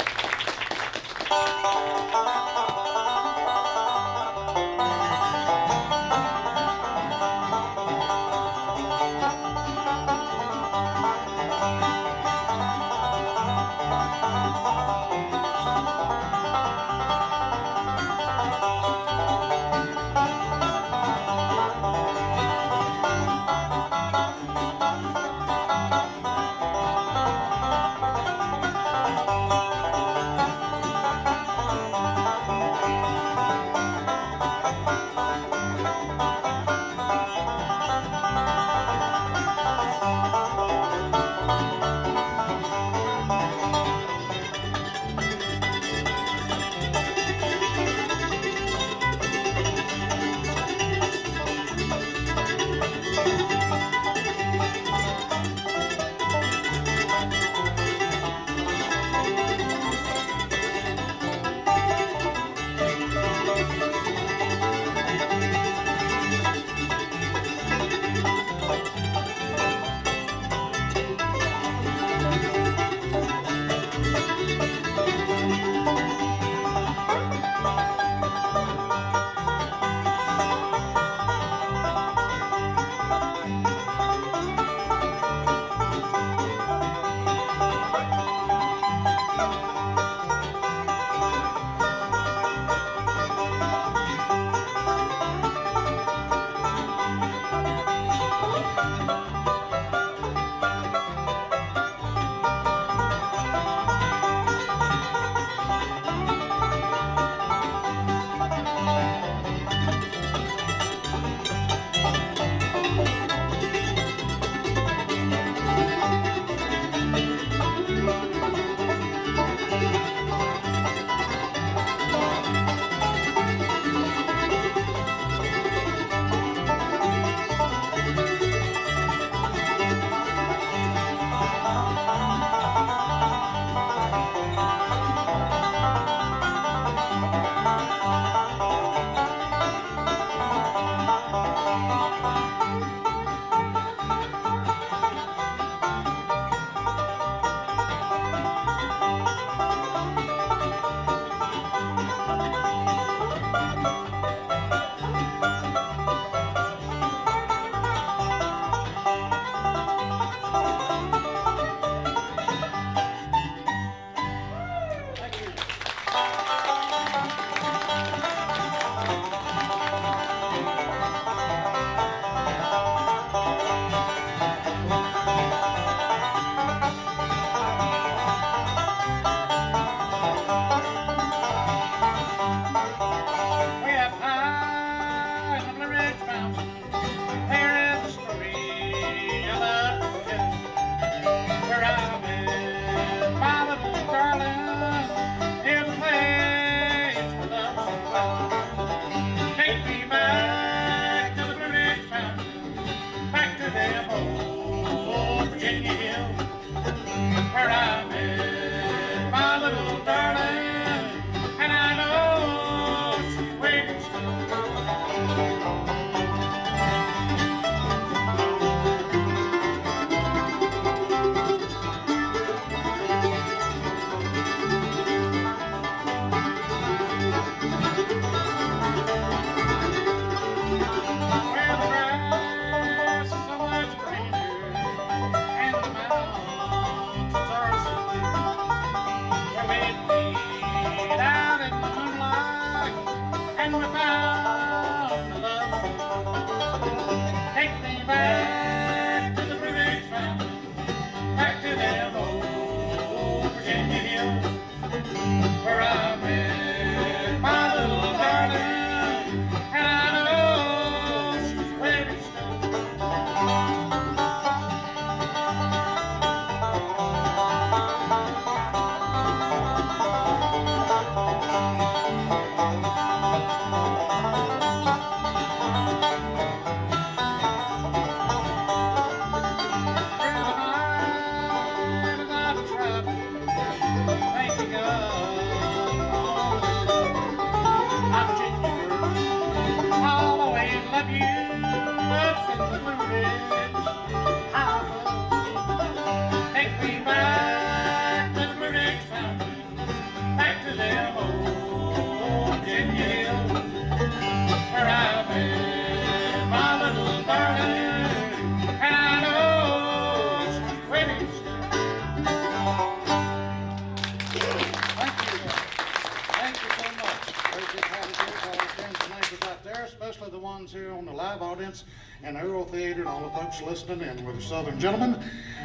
live audience in the Earl Theater and all the folks listening in with the Southern Gentlemen.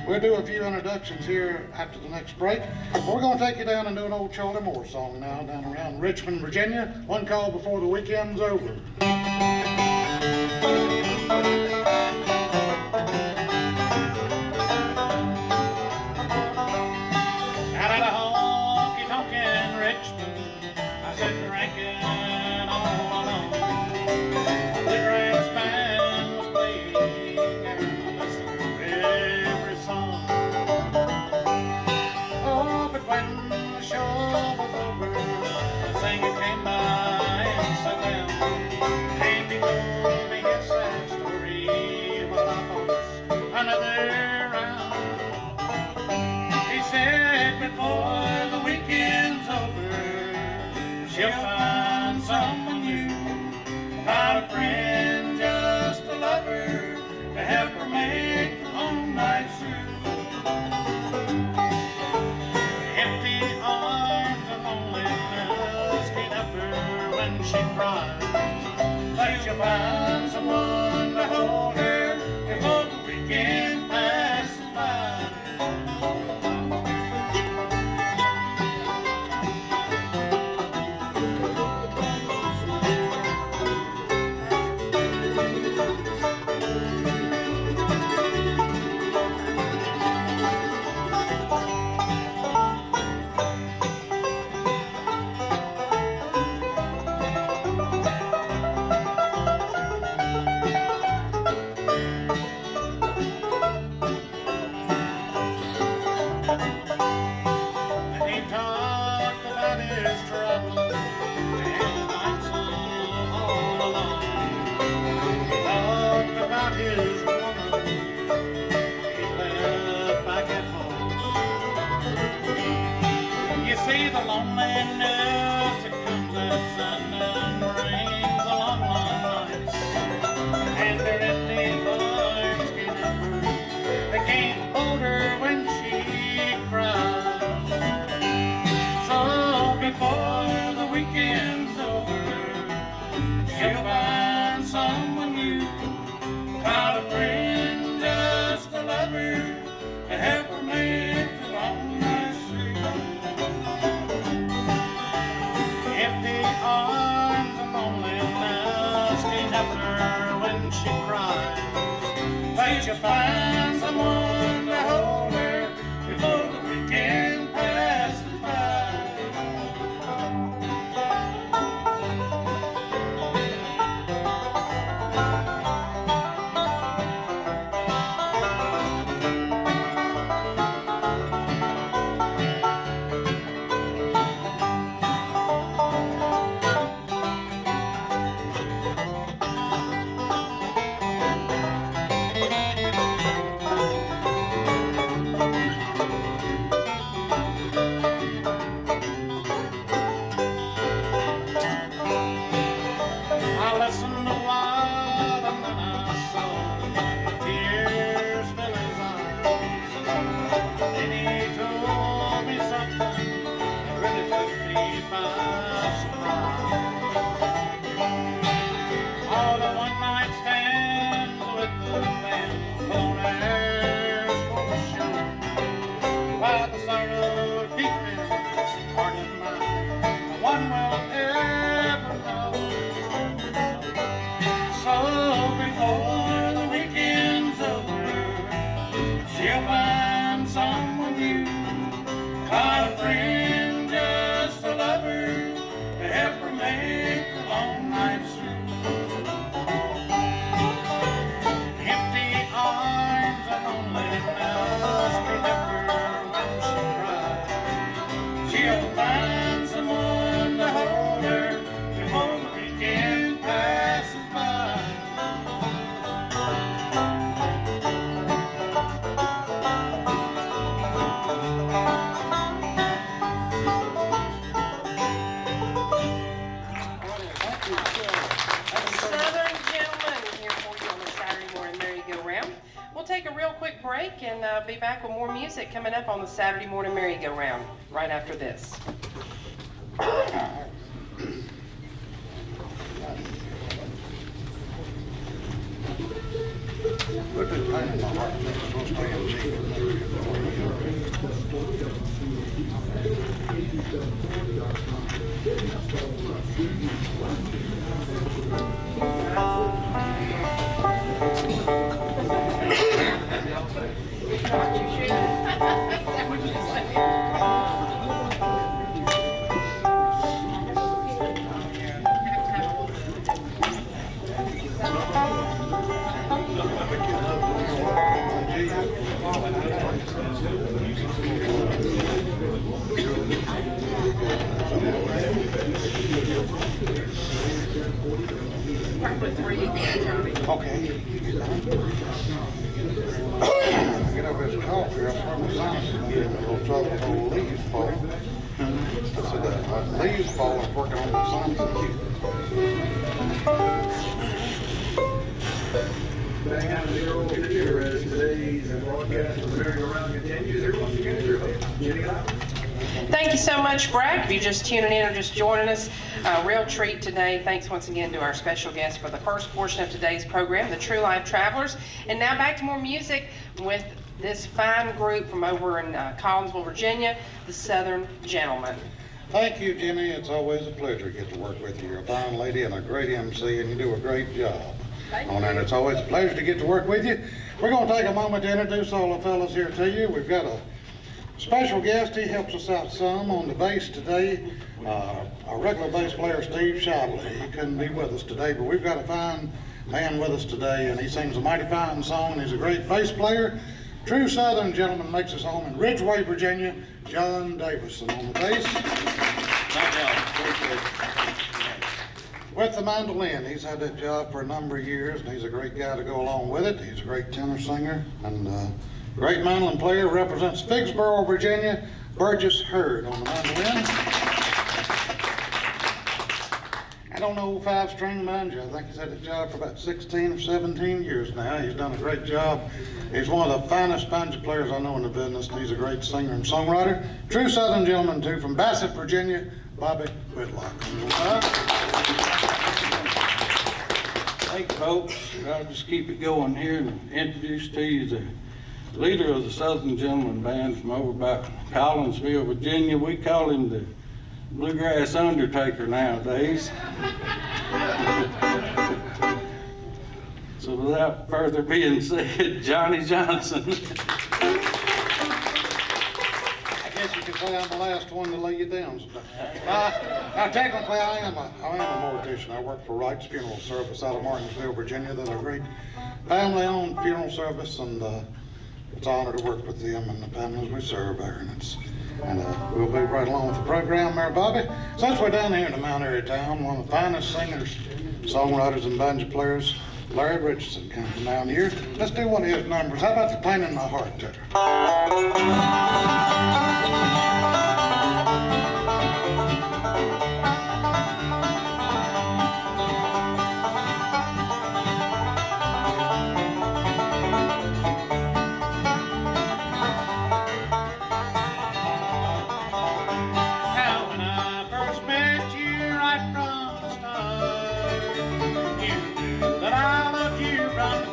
We'll do a few introductions here after the next break. We're going to take you down and do an old Charlie Moore song now down around Richmond, Virginia. One called Before the Weekend's Over. Out of the honky-tonkin' Richmond, I said drinking all alone. The brass band was playing and I listened to every song. Oh, but when the show was over, the singer came by and sat down. And he told me his sad story while I was another round. He said before the weekend's over, she'll find someone new, not a friend, just a lover, to help her make the long nights through. Empty arms and loneliness can't help her when she cries, but she'll find someone to hold her before the weekend passes by. The loneliness that comes as sun and rains along long nights, and their empty arms can't help her, they can't hold her when she cries. So before the weekend's over, she'll find someone new, not a friend, just a lover, to help her make the long nights through. Empty arms and loneliness can't help her when she cries, but she'll find someone to hold her before the weekend passes by. I listened a while and then I saw the tears fill his eyes. Then he told me something that really took me by surprise. All the one-night stands with the band on airs for the show, while the sorrow deep in this heart of mine, no one will ever know. So before the weekend's over, she'll find someone new, not a friend, just a lover, to help her make the long nights through. Empty arms and loneliness can't help her when she cries. She'll find someone to hold her before the weekend passes by. Southern Gentlemen here for you on the Saturday morning merry-go-round. We'll take a real quick break and be back with more music coming up on the Saturday morning merry-go-round right after this. Put this pain in my heart. It's supposed to stay in cheap. Okay. Get over this coffee. I swear my sinus is getting a little trouble with old leaves falling. I said that leaves falling, working on my sinus. Back out of the old computer as today's broadcast of the merry-go-round continues. Here once again is your host, Jenny Lyle. Thank you so much, Brad. If you're just tuning in or just joining us, a real treat today. Thanks once again to our special guest for the first portion of today's program, the True Life Travelers. And now back to more music with this fine group from over in Collinsville, Virginia, the Southern Gentlemen. Thank you, Jenny. It's always a pleasure to get to work with you. You're a fine lady and a great MC, and you do a great job on there. And it's always a pleasure to get to work with you. We're going to take a moment to introduce all the fellas here to you. We've got a special guest. He helps us out some on the bass today. Our regular bass player, Steve Shibley. He couldn't be with us today, but we've got a fine man with us today, and he sings a mighty fine song, and he's a great bass player. True Southern Gentleman makes his home in Ridgeway, Virginia. John Davison on the bass. With the mandolin, he's had that job for a number of years, and he's a great guy to go along with it. He's a great tenor singer and great mandolin player. Represents Figsboro, Virginia. Burgess Hurd on the mandolin. And on the old 5-string banjo, I think he's had the job for about 16 or 17 years now. He's done a great job. He's one of the finest banjo players I know in the business, and he's a great singer and songwriter. True Southern Gentleman, too, from Bassett, Virginia, Bobby Whitlock. Thank you, folks. I'll just keep it going here and introduce to you the leader of the Southern Gentleman Band from over by Collinsville, Virginia. We call him the Bluegrass Undertaker nowadays. So without further being said, Johnny Johnson. I guess you could say I'm the last one to lay you down. Now technically I am a mortician. I work for Wright's Funeral Service out of Martinsville, Virginia. They're a great family-owned funeral service, and it's an honor to work with them and the families we serve there. And we'll be right along with the program there, Bobby. Since we're down here in the Mount Airy town, one of the finest singers, songwriters, and banjo players, Larry Richardson, comes from down here. Let's do one of his numbers. How about the Pain in My Heart, Tucker?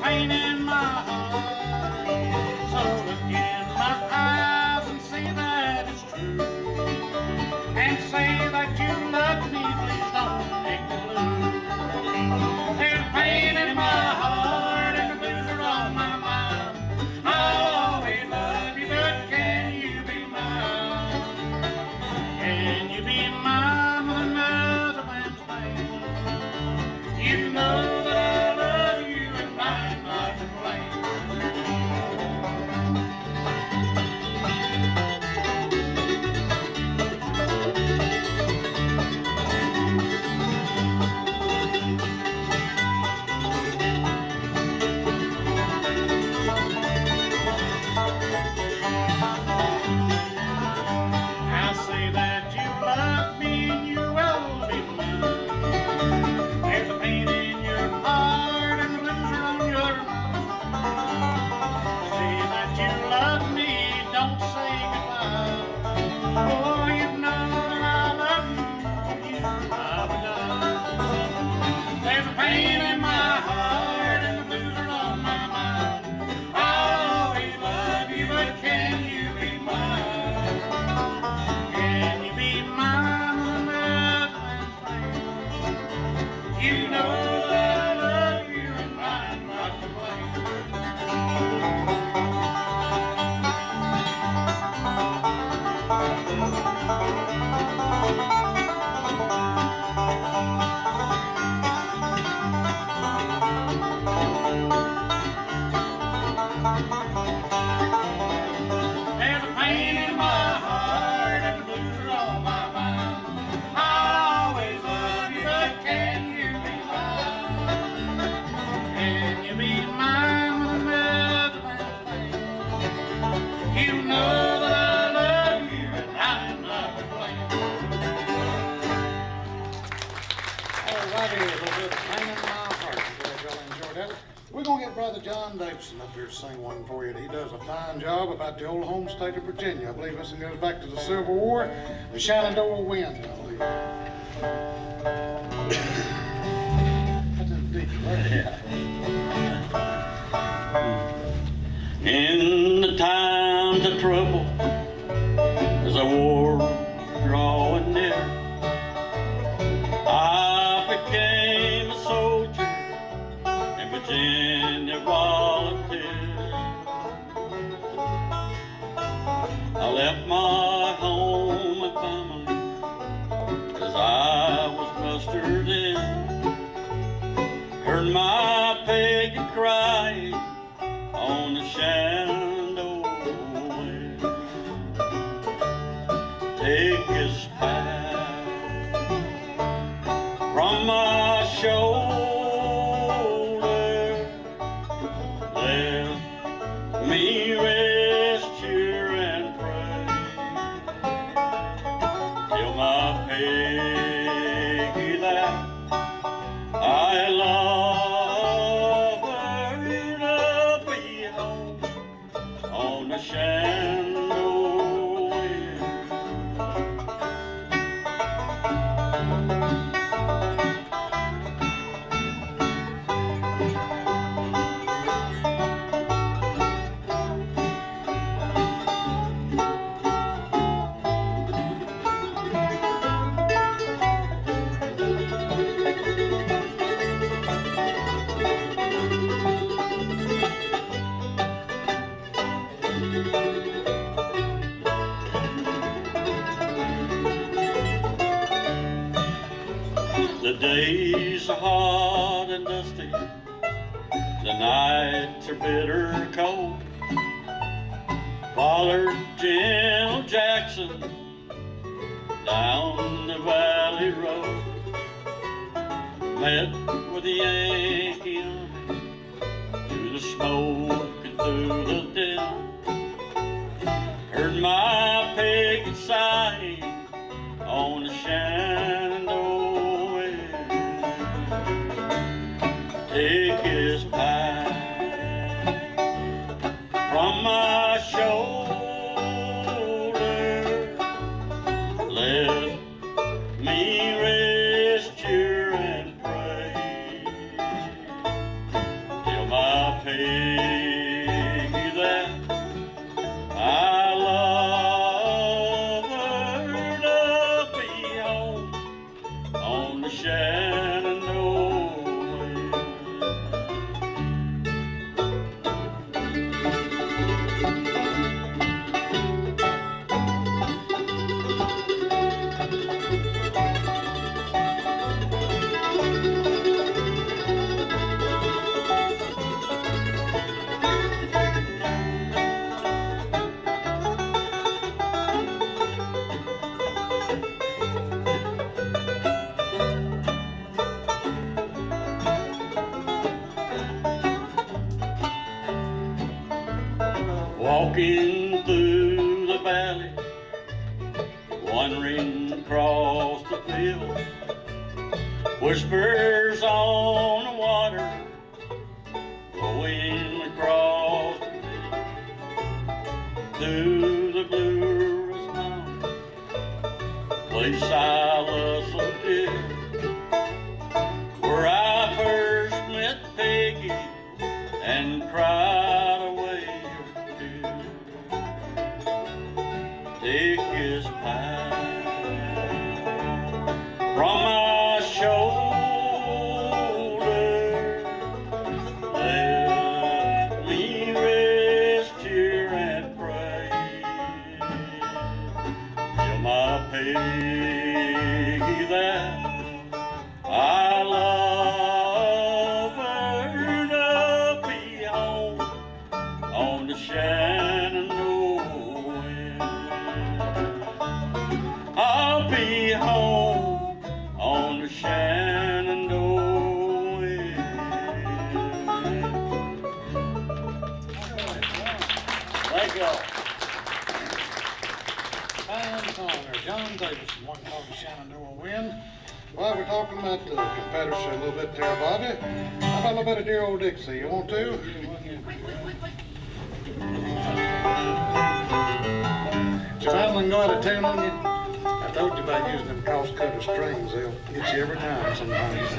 Pain in my heart. So look in my eyes and see that it's true. There's a pain in my heart and blues on my mind. I'll always love you, but can you be mine? Can you be mine with another man's name? You know that I love you and I'm not to blame. All righty, a little bit of pain in my heart. Glad y'all enjoyed that. We're going to get Brother John Davidson up here to sing one for you. He does a fine job about the old home state of Virginia. I believe this one goes back to the Civil War, the Shenandoah Wind, I believe. That's in deep, right? In the times of trouble, as the war drawing near, I became a soldier in Virginia volunteer. I left my home and family as I was mustered in. Heard my pagan cry on the Shenandoah wind. Take his path from my shoulder. Let me rest here and pray till my Peggy that I love her to be home on the Shenandoah wind. The days are hot and dusty, the nights are bitter cold. Followed General Jackson down the valley road. Met with the Yankee army through the smoke and through the din. Heard my picket sigh on the Shenandoah wind. Take his pipe from my shoulder. Let me rest here and pray till my Peggy that I love her to be home on the Shenandoah wind. Walking through the valley, wandering across the field, whispers on the water, blowing across the field, through the bluest mountain, place I love so dear, where I first met Peggy and cried away her tears. Take his pipe from my shoulder. Let me rest here and pray my pay that I love her to be home on the Shenandoah. I'll be home on the Shenandoah. Thank you all. Fine song there, John Davis, one called the Shenandoah Wind. Well, we're talking about the Confederacy a little bit there, Bobby. How about a little bit of dear old Dixie? You want to? Is Madeline go out of tune on you? I told you about using them cross-cutter strings. They'll get you every time sometimes.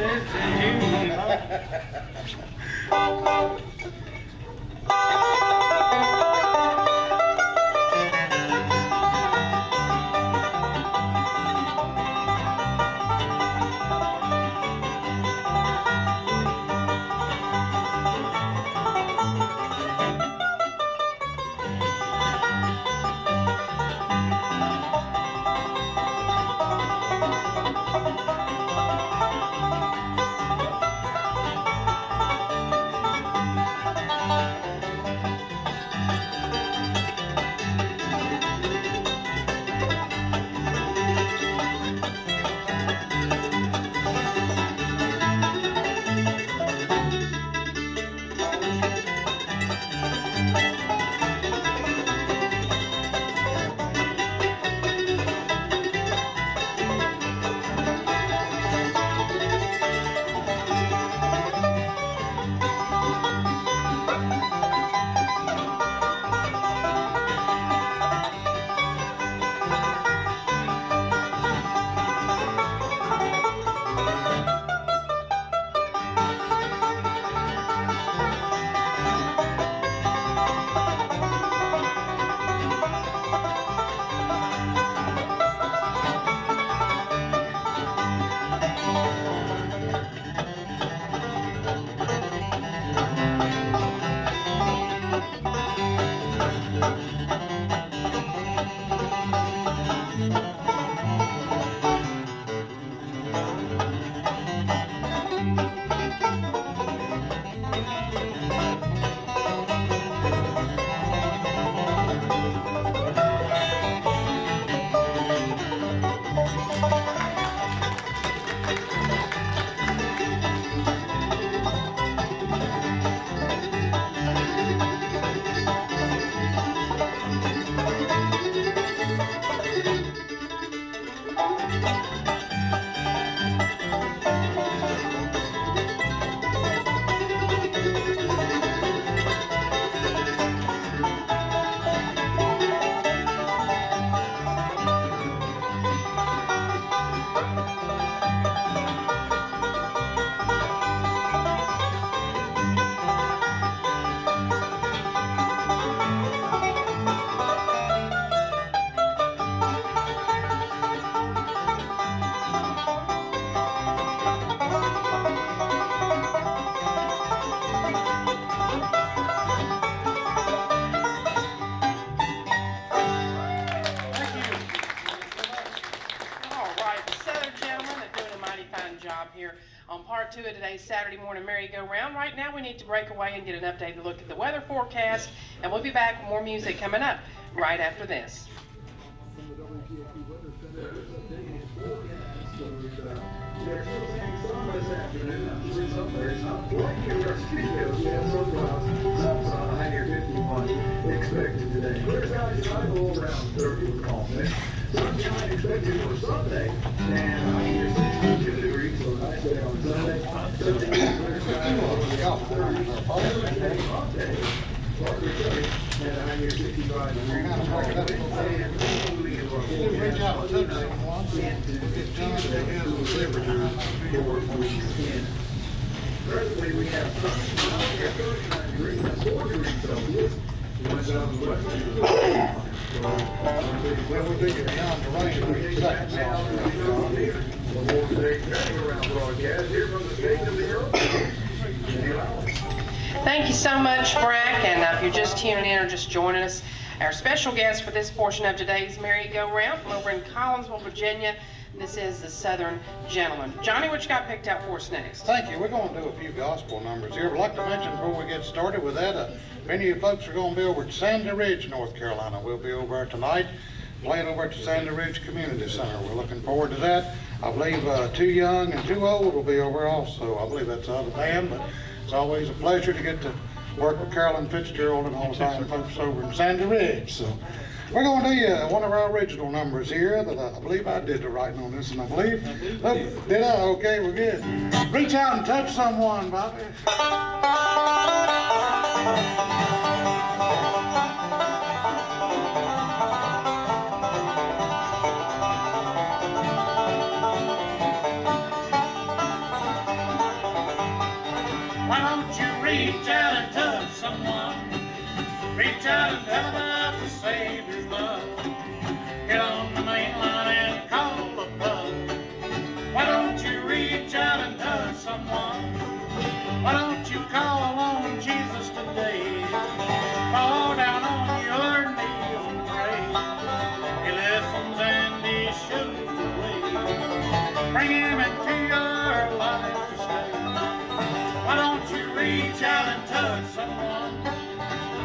On part 2 of today's Saturday morning merry-go-round. Right now we need to break away and get an updated look at the weather forecast, and we'll be back with more music coming up right after this. They're still saying sun this afternoon. I'm sure somewhere it's not right here in our studios. We have some clouds, some sun, high near 51 expected today. Clear skies tonight, low around 30 with calmness. Sunshine expected for Sunday, and high near 62 degrees, so a nice day on Sunday. Sunday, clear skies, low around 30. Thursday, Monday, partly sunny, and high near 65 degrees. Reach out and touch someone. Get John to get his delivery. Presently, we have 39 degrees, that's 4 degrees Celsius. West out of the west. Well, we'll be getting down to rain in a second. The more today's merry-go-round broadcast here from the state of the Europe. Thank you so much, Wpaq, and if you're just tuning in or just joining us, Our special guest for this portion of today's merry-go-round from over in Collinsville, Virginia. This is the Southern Gentleman. Johnny, what you got picked out for us next? Thank you. We're going to do a few gospel numbers here. I'd like to mention before we get started with that, if any of you folks are going to be over at Sandy Ridge, North Carolina, we'll be over there tonight, playing over at the Sandy Ridge Community Center. We're looking forward to that. I believe Too Young and Too Old will be over also. I believe that's the other band, but it's always a pleasure to get to work with Carolyn Fitzgerald and all the fine folks over in Sandy Ridge. So we're going to do you one of our original numbers here that I believe I did the writing on this, and I believe, did I? Okay, we're good. Reach out and touch someone, Bobby. Why don't you reach out and touch someone? Reach out and tell them about the Savior's love. Get on the main line and call a pub. Why don't you reach out and touch someone? Why don't you call on Jesus today? Fall down on your knees and pray. He listens and he shows the way. Bring him into your life to stay. Why don't you reach out and touch someone?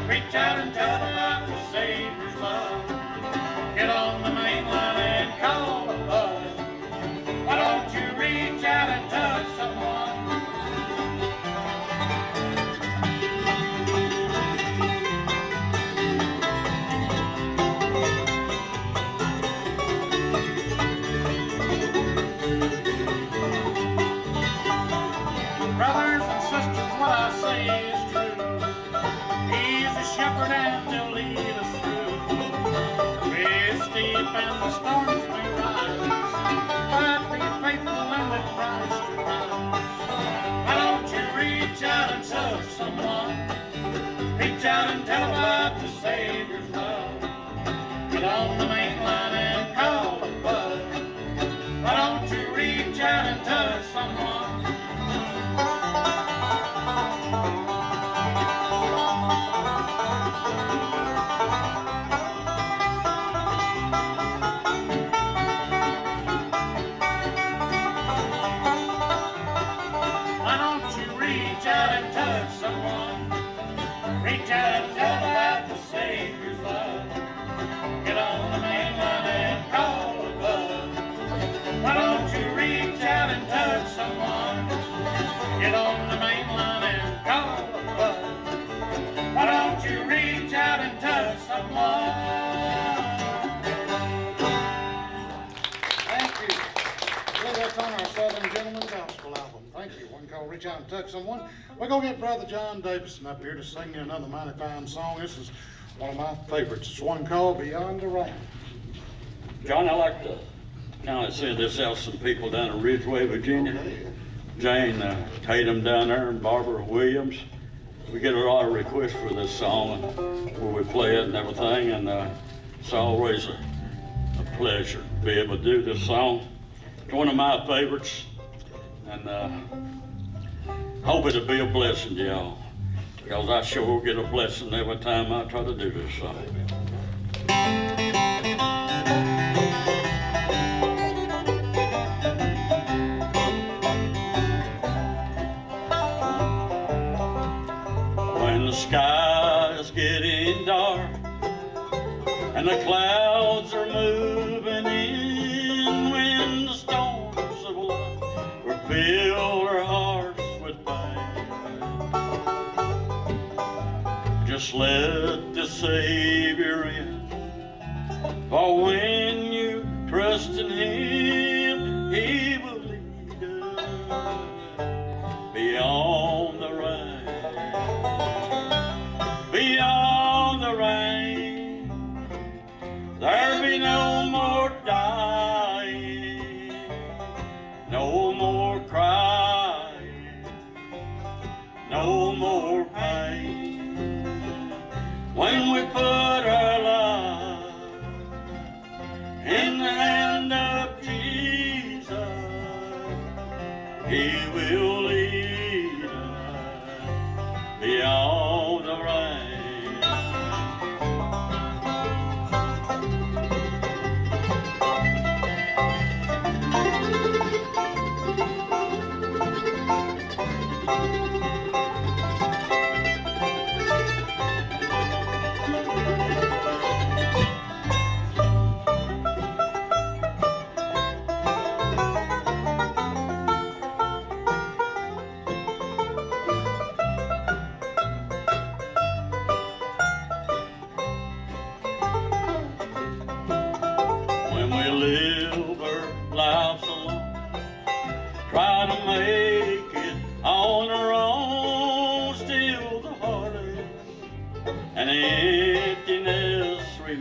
Reach out and tell them about the Savior's love. Get on the main line and call a bud. Why don't you reach out and touch someone? Brothers and sisters, what I say is true. He's a shepherd and he'll lead us through. We're steep and the storms may rise, but be faithful and let Christ arise. Why don't you reach out and touch someone? Reach out and tell about the Savior's love. Get on the main line and call a bud. Why don't you reach out and touch someone? Reach out and tell about the Savior's love. Get on the main line and call a bud. Why don't you reach out and touch someone? Get on the main line and call a bud. Why don't you reach out and touch someone? Thank you. Well, that's on our Southern Gentleman Gospel album. Thank you. One called Reach Out and Touch Someone. We're going to get Brother John Davison up here to sing you another mighty fine song. This is one of my favorites. It's one called Beyond the Rain. John, I'd like to kind of send this out to some people down in Ridgeway, Virginia. Jane Tatum down there and Barbara Williams. We get a lot of requests for this song where we play it and everything, and it's always a pleasure to be able to do this song. It's one of my favorites, and hope it'll be a blessing to y'all, because I sure get a blessing every time I try to do this song. When the sky is getting dark and the clouds are moving in, when the storms of life will fill our hearts with pain, just let the Savior in. For when you trust in Him, He will lead us beyond the rain, beyond the rain. There'll be no more dying, no more crying, no more pain. When we put our life in the hand of Jesus, He will lead us beyond the rain.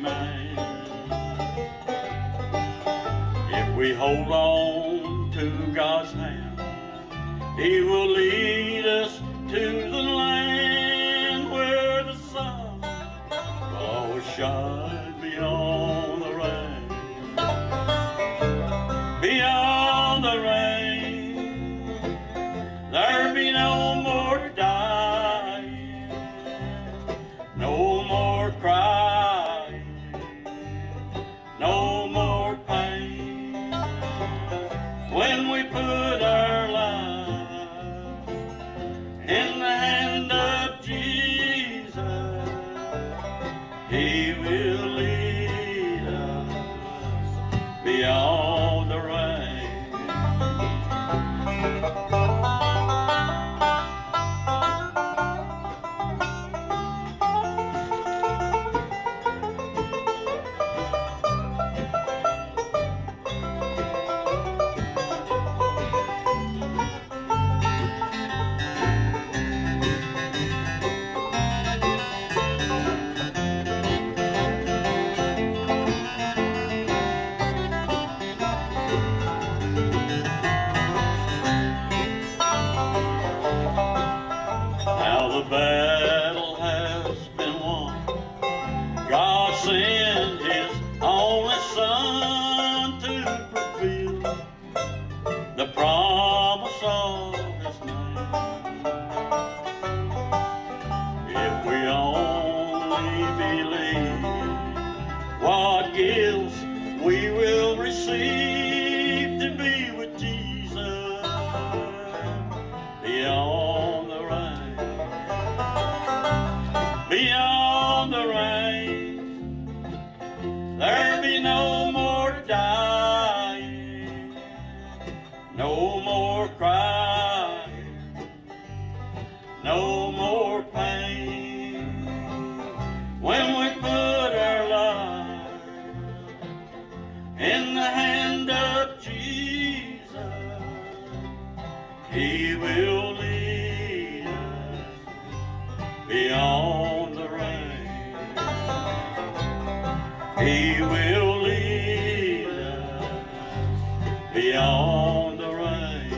man. If we hold on to God's hand, He will lead us to the land where the sun will always shine beyond the rain. Beyond the rain, there'll be no more dying, no more crying, no more pain. When we put our lives in the hand of Jesus, He will lead us beyond the rain. Now the battle has been won. God sent His only Son to fulfill the promise of His name. If we only believe what gifts we will receive to be with Jesus beyond the rain. Beyond the rain, there'll be no more dying, no more crying, no more pain. When we put our lives in the hand of Jesus, He will lead us beyond the rain. He will lead us beyond the rain.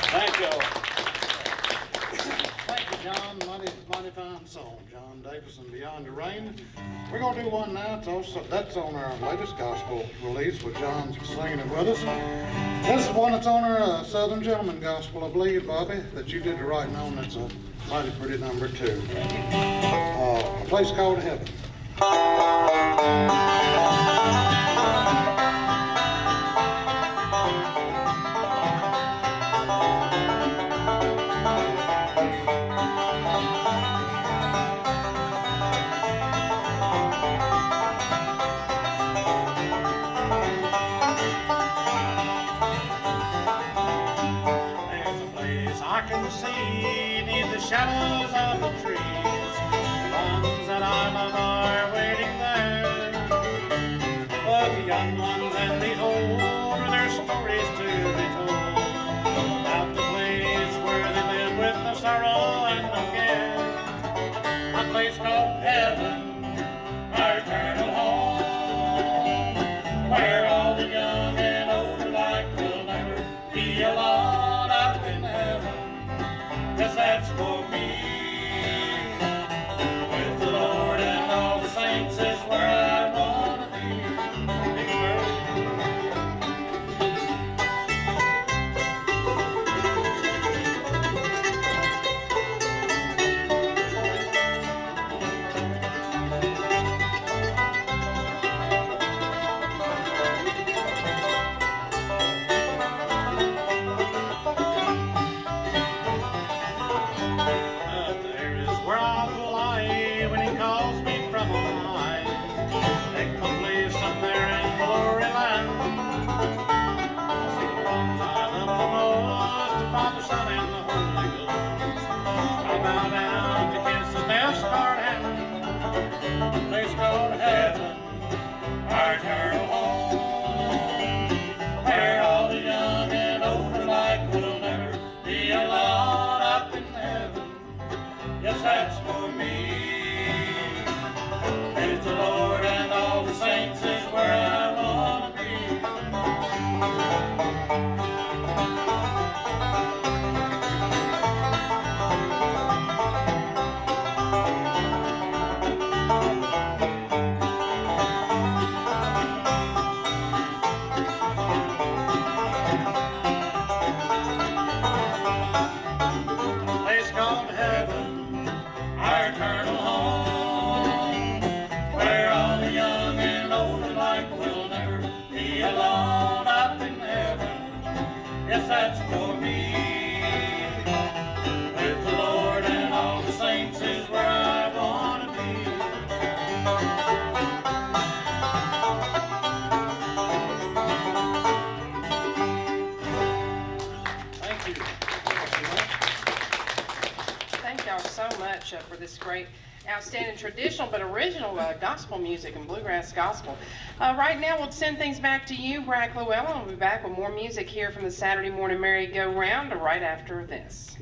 Thank you. Thank you, John. Mighty fine song, John Davis and Beyond the Rain. We're going to do one now. That's on our latest gospel release with John singing it with us. This is one that's on our Southern Gentleman Gospel, I believe, Bobby, that you did the writing on. That's a mighty pretty number, too. A Place Called Heaven. I can see neath the shadows of the trees, the ones that I love are waiting there. But the young ones and the old, their stories to be told, about the place where they live with no sorrow and no care. A place called heaven, our eternal home, where all the young and old alike will never be alone up in heaven. 'Cause that's for me, with the Lord and all the saints is where I want to be. There is where I will lie when He calls me from on high. celebrate outstanding traditional but original gospel music and bluegrass gospel. Right now, we'll send things back to you, Brack Llewellyn. We'll be back with more music here from the Saturday Morning Merry-Go-Round right after this.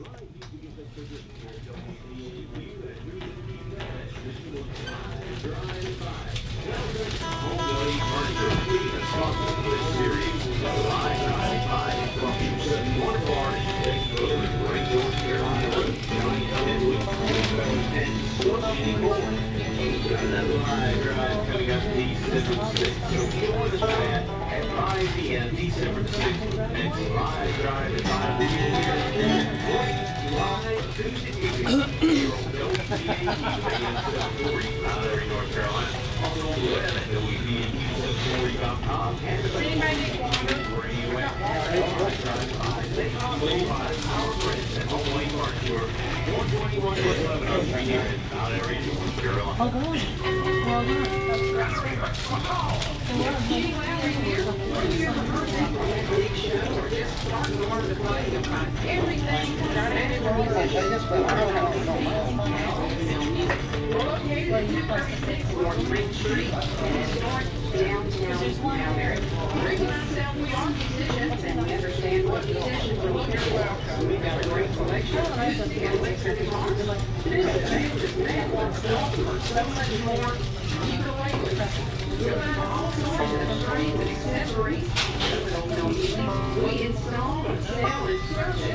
Coming up December 6th. So join us at 5 p.m. December 6th. Next live drive at 5 p.m. Live Tuesday evening here on WPAQ North Carolina. On the web at WPAQ740.com and the where you at. Our friends at Home Lane Park Tour, 121 West Lebanon Street here in Mount Airy, North Carolina. We've got a great selection of music and liquor guitars. So much more you can play with. We'll have all sorts of strings and accessories. We install and sell and service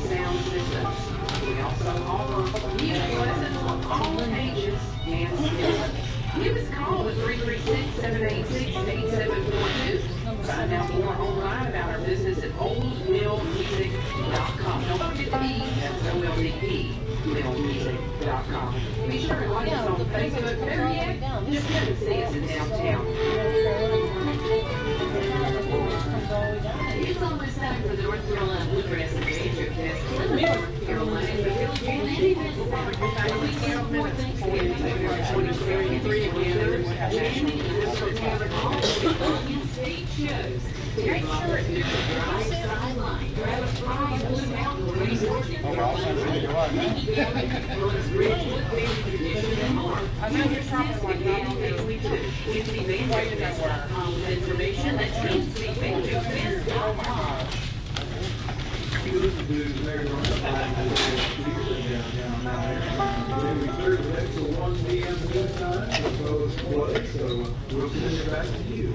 sound systems. We also offer music lessons for all ages and skills. Give us a call at 336-786-8742. Find out more online about our business at oldmillmusic.com. Don't forget the E, that's O-L-D-E, millmusic.com. Be sure to like us on Facebook. Better yet, just come and see us in downtown. It's almost time for the North Carolina Bluegrass and Banjo Festival. North Carolina is the village and any festival. We count minutes before we leave here in 2033 again. We'll have national events for state shows. Make sure to do the drive sideline. Grab a fry in Blue Mountain Resort. I know you're talking like that on next week too. It's the BanjoFest.com with information. That's BanjoFest.com. You listen to Larry every Thursday, so 1 p.m. this time, so we'll send it back to you.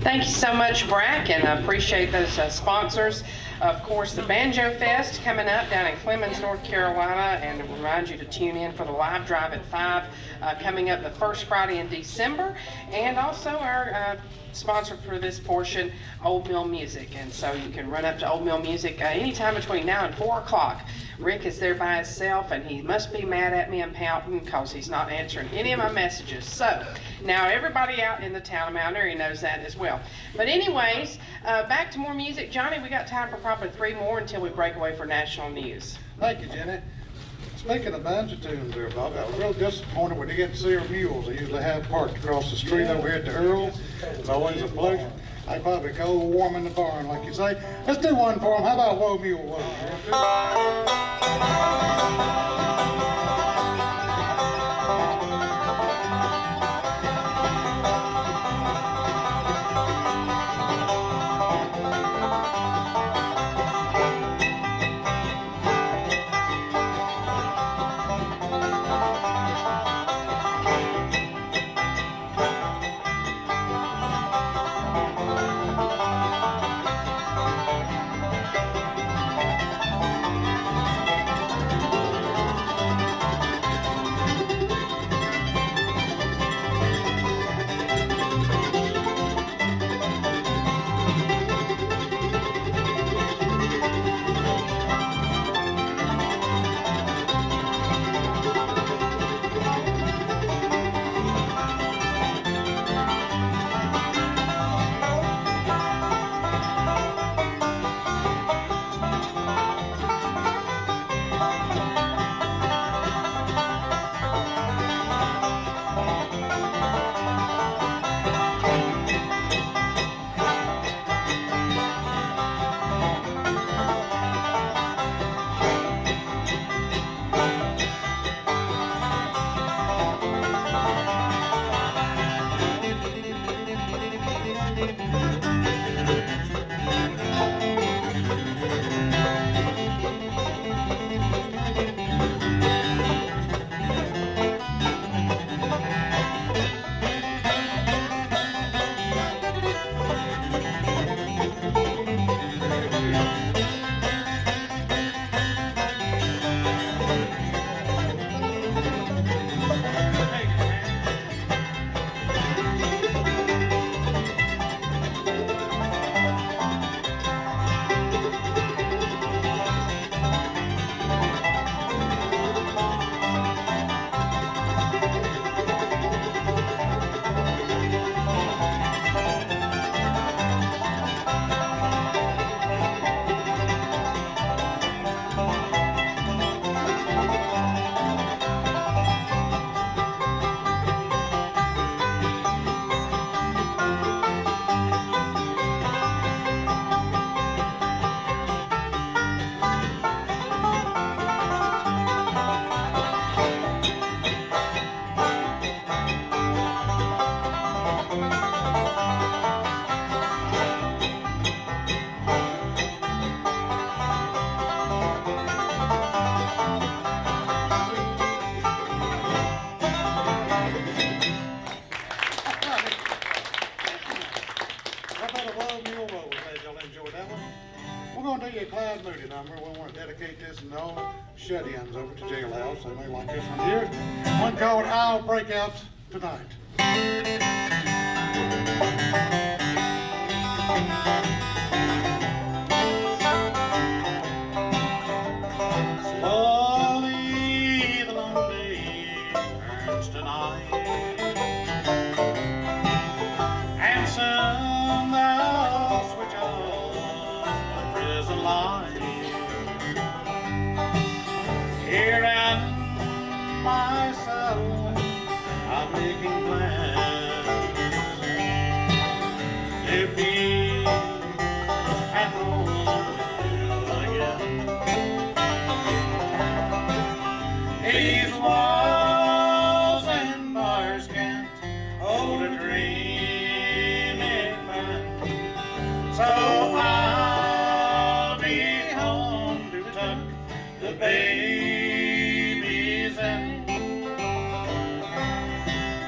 Thank you so much, Brack, and I appreciate those sponsors. Of course, the Banjo Fest coming up down in Clemens, North Carolina, and to remind you to tune in for the live drive at 5 coming up the first Friday in December, and also our sponsor for this portion, Old Mill Music. And so you can run up to Old Mill Music anytime between now and 4 o'clock. Rick is there by himself, and he must be mad at me and pouting because he's not answering any of my messages. So now everybody out in the town of Mount Airy knows that as well. But anyways, back to more music. Johnny, we got time for probably 3 more until we break away for national news. Thank you, Jenny. Speaking of banjo tunes there, Bob, I was real disappointed we didn't see our mules. They usually have parked across the street over here at the Earl. It's always a pleasure. They probably cold warm in the barn, like you say. Let's do one for them. How about Whoa Mule Whoa? Sad Moody number. We want to dedicate this to all shut-ins over to Jailhouse. They may like this one here. One called I'll Break Out Tonight. Slowly the long day turns to night, and soon they'll switch off the prison light. Here in my cell, I'm making plans to be at home with you again. These walls and bars can't hold a dreaming man, so I'll be home to tuck the babies in.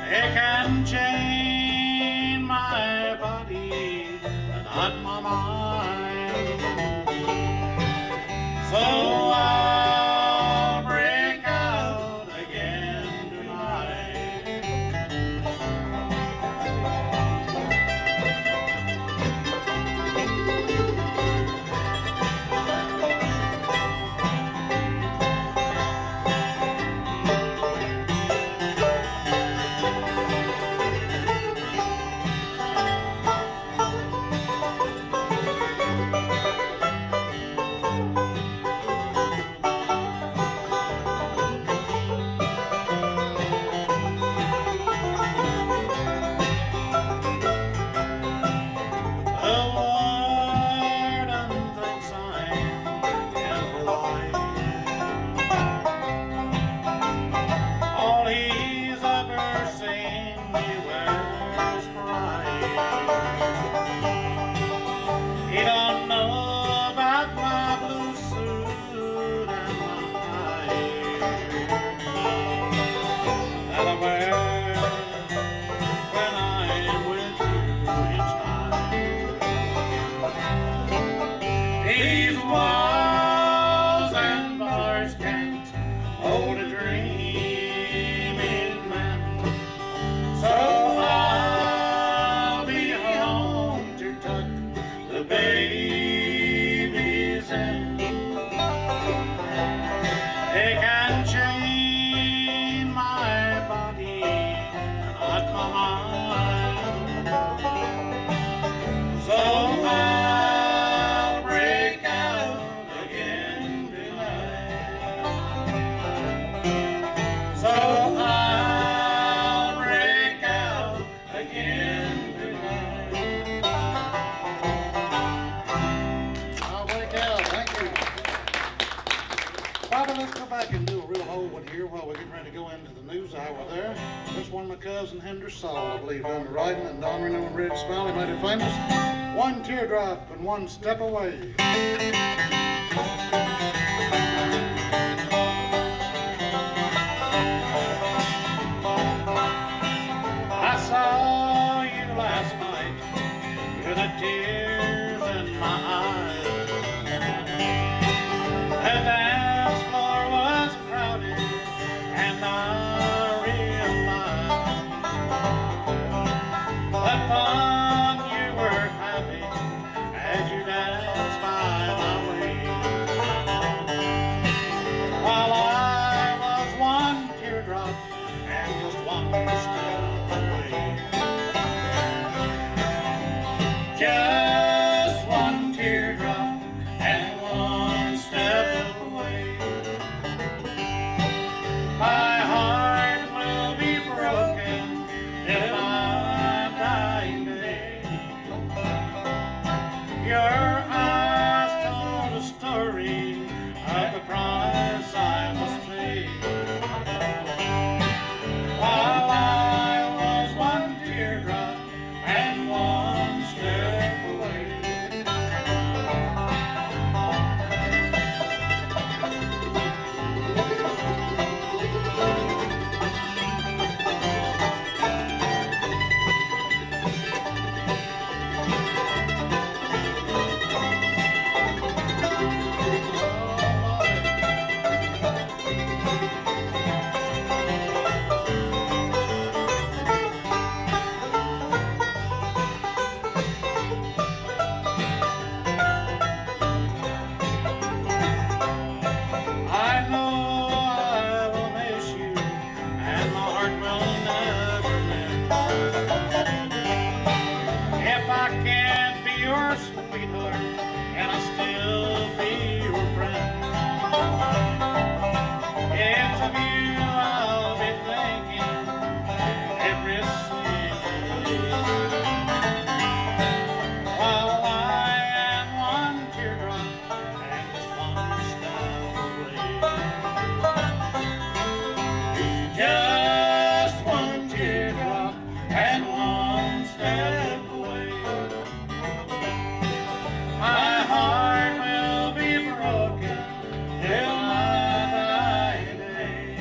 They can chain my body, but not my mind, so I'll break out again tonight. The warden thinks I'm impolite. All he's ever seen me wear is pride. He don't know about my blue suit and my tie that I wear when I'm with you each night. These walls and bars can't hold a dreaming man, so I'll be home to tuck the babies in. They can chain my body, not my mind, so I'll break out again tonight. So I'll break out again tonight. I'll break out. Thank you. Bobby, let's go back and do a real old one here while we're getting ready to go into the news hour there. This one my cousin Henry Saul, I believe, done the writing, and Don Reno and Red Smiley made it famous. One teardrop and one step away. I saw you last night with the tears in my eyes. The dance floor was crowded, and I realized the fun you were having as you danced by my way, while I was one teardrop and just one step away. Just one teardrop and one step away. My heart will be broken in my dying day. Your eyes told a story of the price I must pay, while I every single day. While I am one teardrop and one step away, just one teardrop and one step away, my heart will be broken till my dying day.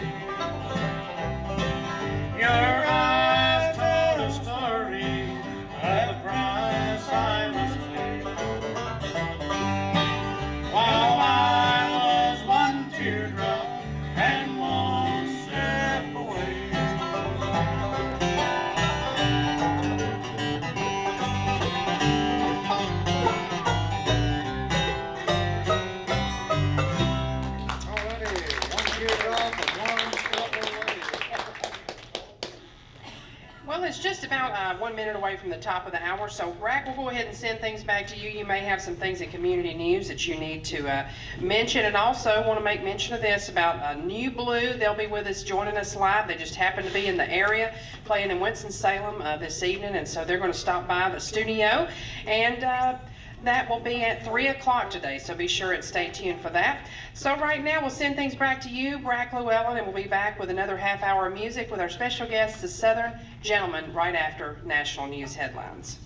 Your eyes told a story of crying silently, while I was one teardrop and one step away. Alrighty, one teardrop and one step away. Well, it's just about 1 minute away from the top of the hour, so Rack, we'll go ahead and send things back to you. You may have some things in community news that you need to mention, and also want to make mention of this about New Blue. They'll be with us, joining us live. They just happen to be in the area, playing in Winston-Salem this evening, and so they're going to stop by the studio, and that will be at 3 o'clock today, so be sure and stay tuned for that. So right now, we'll send things back to you, Brack Llewellyn, and we'll be back with another half hour of music with our special guest, the Southern Gentleman, right after national news headlines.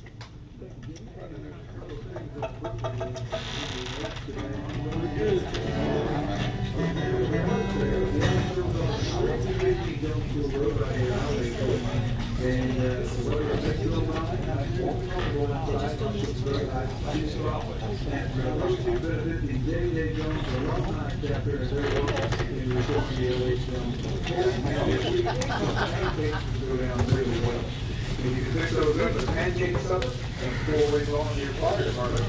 And you can pick those up at Pancakes Up and 4 ways on your fire department.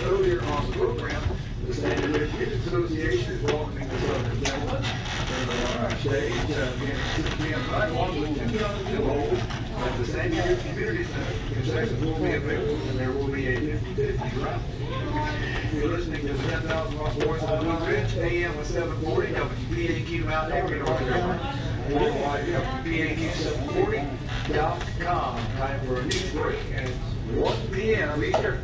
Earlier on the program, the Standard Education Association is welcoming the Southern Gentlemen. Stage, again, 6 p.m. sidewalk with 2 young and old at the San Diego Community Center. Concessions will be available, and there will be a 50-50 raffle. You're listening to the 10,000 Watt Voice of the Blue Ridge, AM with 740, WPAQ Mount Airy, North Carolina. Worldwide, WPAQ740.com. Time for a news break, and 1 p.m. Eastern.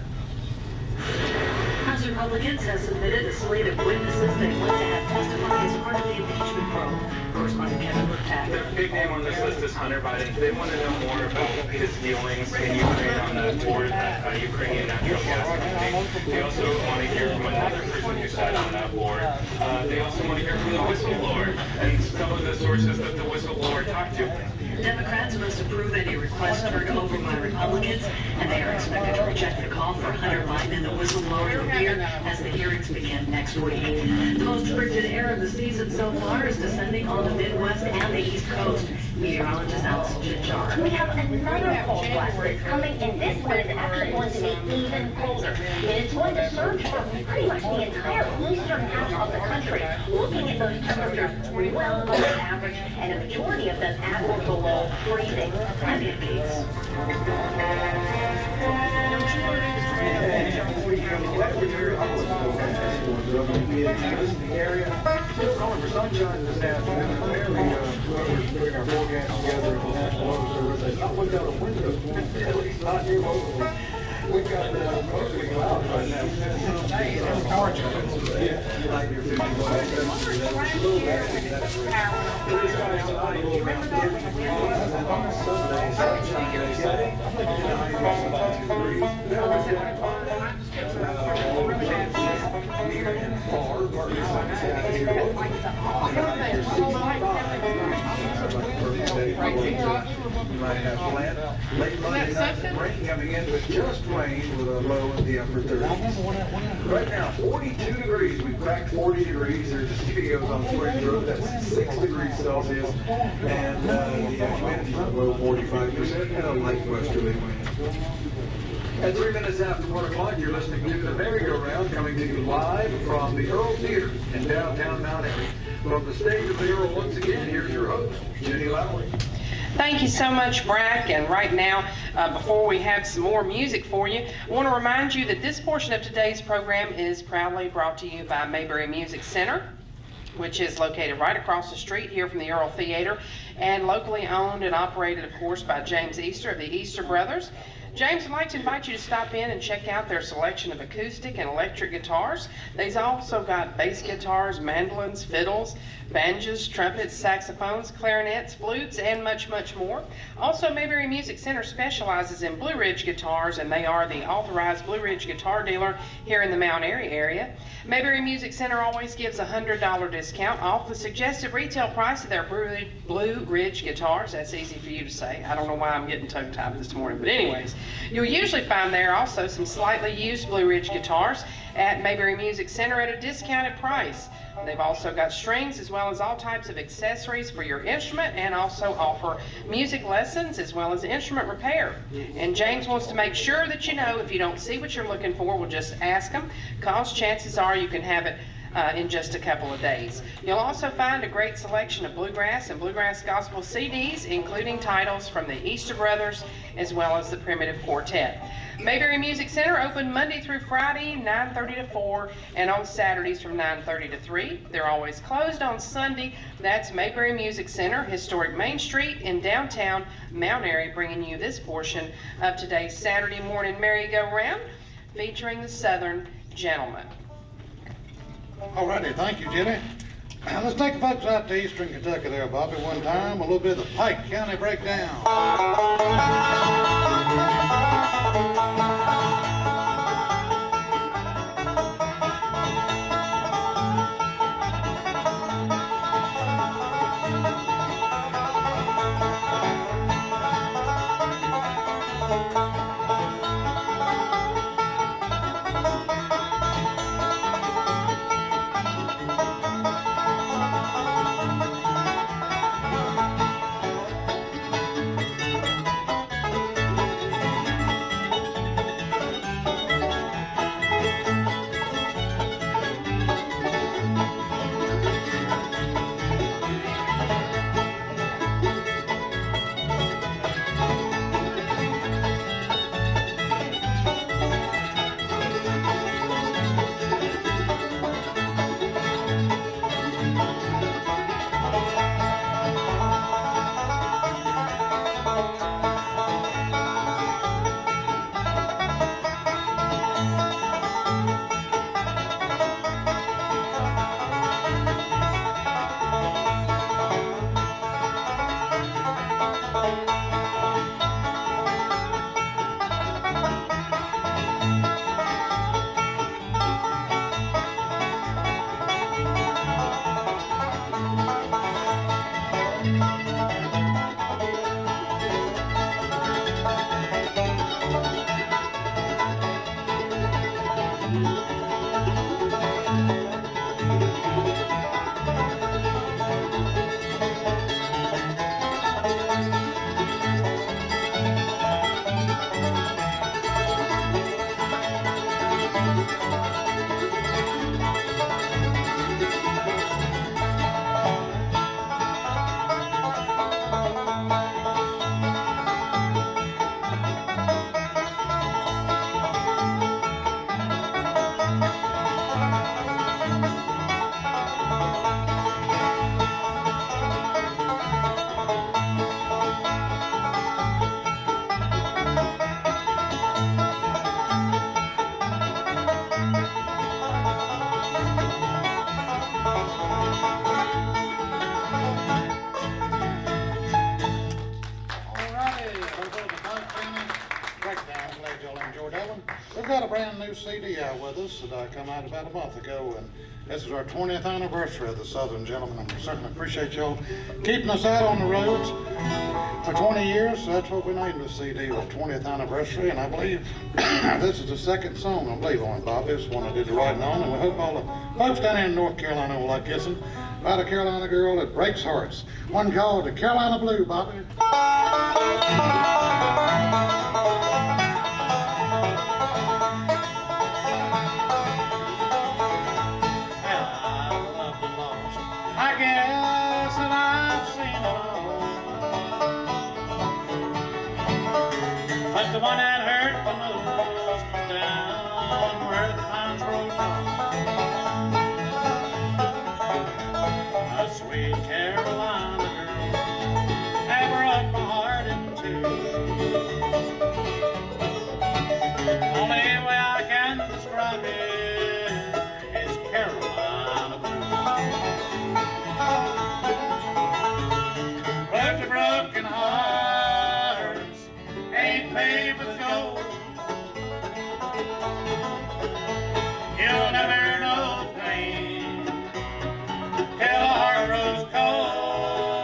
House Republicans have submitted a slate of witnesses they want to have testify as part of the impeachment probe. Correspondent Kevin Wpaq. The big name on this list is Hunter Biden. They want to know more about his dealings in Ukraine on the board at Ukrainian natural gas company. They also want to hear from another person who sat on that board. They also want to hear from the whistleblower and some of the sources that the whistleblower talked to. Democrats must approve any request turned over by Republicans, and they are expected to reject the call for Hunter Biden and the whistleblower to appear as the hearings begin next week. The most frigid air of the season so far is descending on the Midwest and the East Coast. Meteorologist Allison Chinchar. We have another cold blast that's coming, and this one is actually going to be even colder. And it's going to surge for pretty much the entire eastern half of the country. Looking at those temperatures well above the average, and a majority of them at or below freezing. I'm in peace. Still calling for sunshine this afternoon. Whoever's putting our forecast together in the National Weather Service has not looked out the window, at least not here locally. We've got mostly clouds right now. Like your 55, Sunday, sunshine, Saturday, near and far, partly you might have planned. Late Monday night, rain coming in, but just rain with a low in the upper 30s. Right now, 42 degrees. We've cracked 40 degrees. There's a studios on Spring Road. That's 6 degrees Celsius. And the humidity is below 45% and a light westerly wind. At 3 minutes after 1 o'clock, you're listening to the merry-go-round coming to you live from the Earl Theater in downtown Mount Airy. From the stage of the Earl, once again, here's your host, Jenny Lowry. Thank you so much, Brack. And right now, before we have some more music for you, I want to remind you that this portion of today's program is proudly brought to you by Mayberry Music Center, which is located right across the street here from the Earl Theater, and locally owned and operated, of course, by James Easter of the Easter Brothers. James would like to invite you to stop in and check out their selection of acoustic and electric guitars. They've also got bass guitars, mandolins, fiddles, banjos, trumpets, saxophones, clarinets, flutes, and much, much more. Also, Mayberry Music Center specializes in Blue Ridge guitars, and they are the authorized Blue Ridge guitar dealer here in the Mount Airy area. Mayberry Music Center always gives a $100 discount off the suggested retail price of their Blue Ridge guitars. That's easy for you to say. I don't know why I'm getting tongue-tied this morning, but anyways. You'll usually find there also some slightly used Blue Ridge guitars at Mayberry Music Center at a discounted price. They've also got strings as well as all types of accessories for your instrument, and also offer music lessons as well as instrument repair. And James wants to make sure that you know if you don't see what you're looking for, we'll just ask him, because chances are you can have it in just a couple of days. You'll also find a great selection of bluegrass and bluegrass gospel CDs, including titles from the Easter Brothers as well as the Primitive Quartet. Mayberry Music Center open Monday through Friday, 9:30 to 4, and on Saturdays from 9:30 to 3. They're always closed on Sunday. That's Mayberry Music Center, historic Main Street in downtown Mount Airy, bringing you this portion of today's Saturday morning merry-go-round featuring the Southern Gentlemen. Alrighty, thank you, Jenny. Let's take the folks out to Eastern Kentucky there, Bobby, one time. A little bit of the Pike County breakdown. We've got a brand new CD out with us that come out about a month ago, and this is our 20th anniversary of the Southern Gentlemen, and we certainly appreciate y'all keeping us out on the roads for 20 years. So that's what we named the CD, our 20th anniversary, and I believe this is the second song, I believe, on it, Bobby. It's one I did the writing on, and we hope all the folks down here in North Carolina will like this one about a Carolina girl that breaks hearts. One called the Carolina Blue, Bobby. I guess that I've seen it all. the one that hurt the most was down where the pines grow tall. A sweet Carolina girl that broke my heart in two. Only way I can describe it is Carolina blue. But the broken hearts ain't paved with gold. You'll never know pain till the heart grows cold.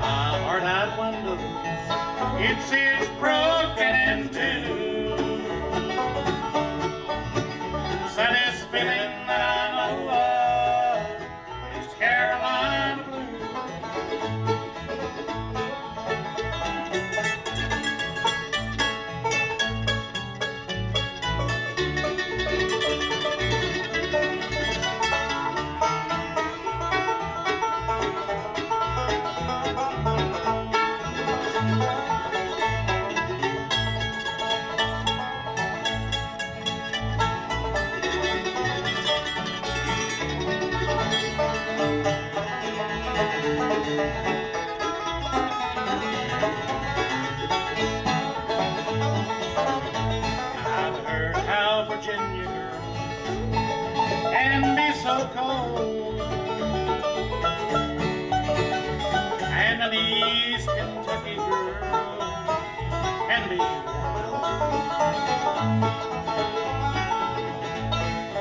My heart had windows, you'd see it's broken in two. Saddest feeling that I know of is Carolina blue. I've heard how Virginia girls can be so cold, and an East Kentucky girl can be warm.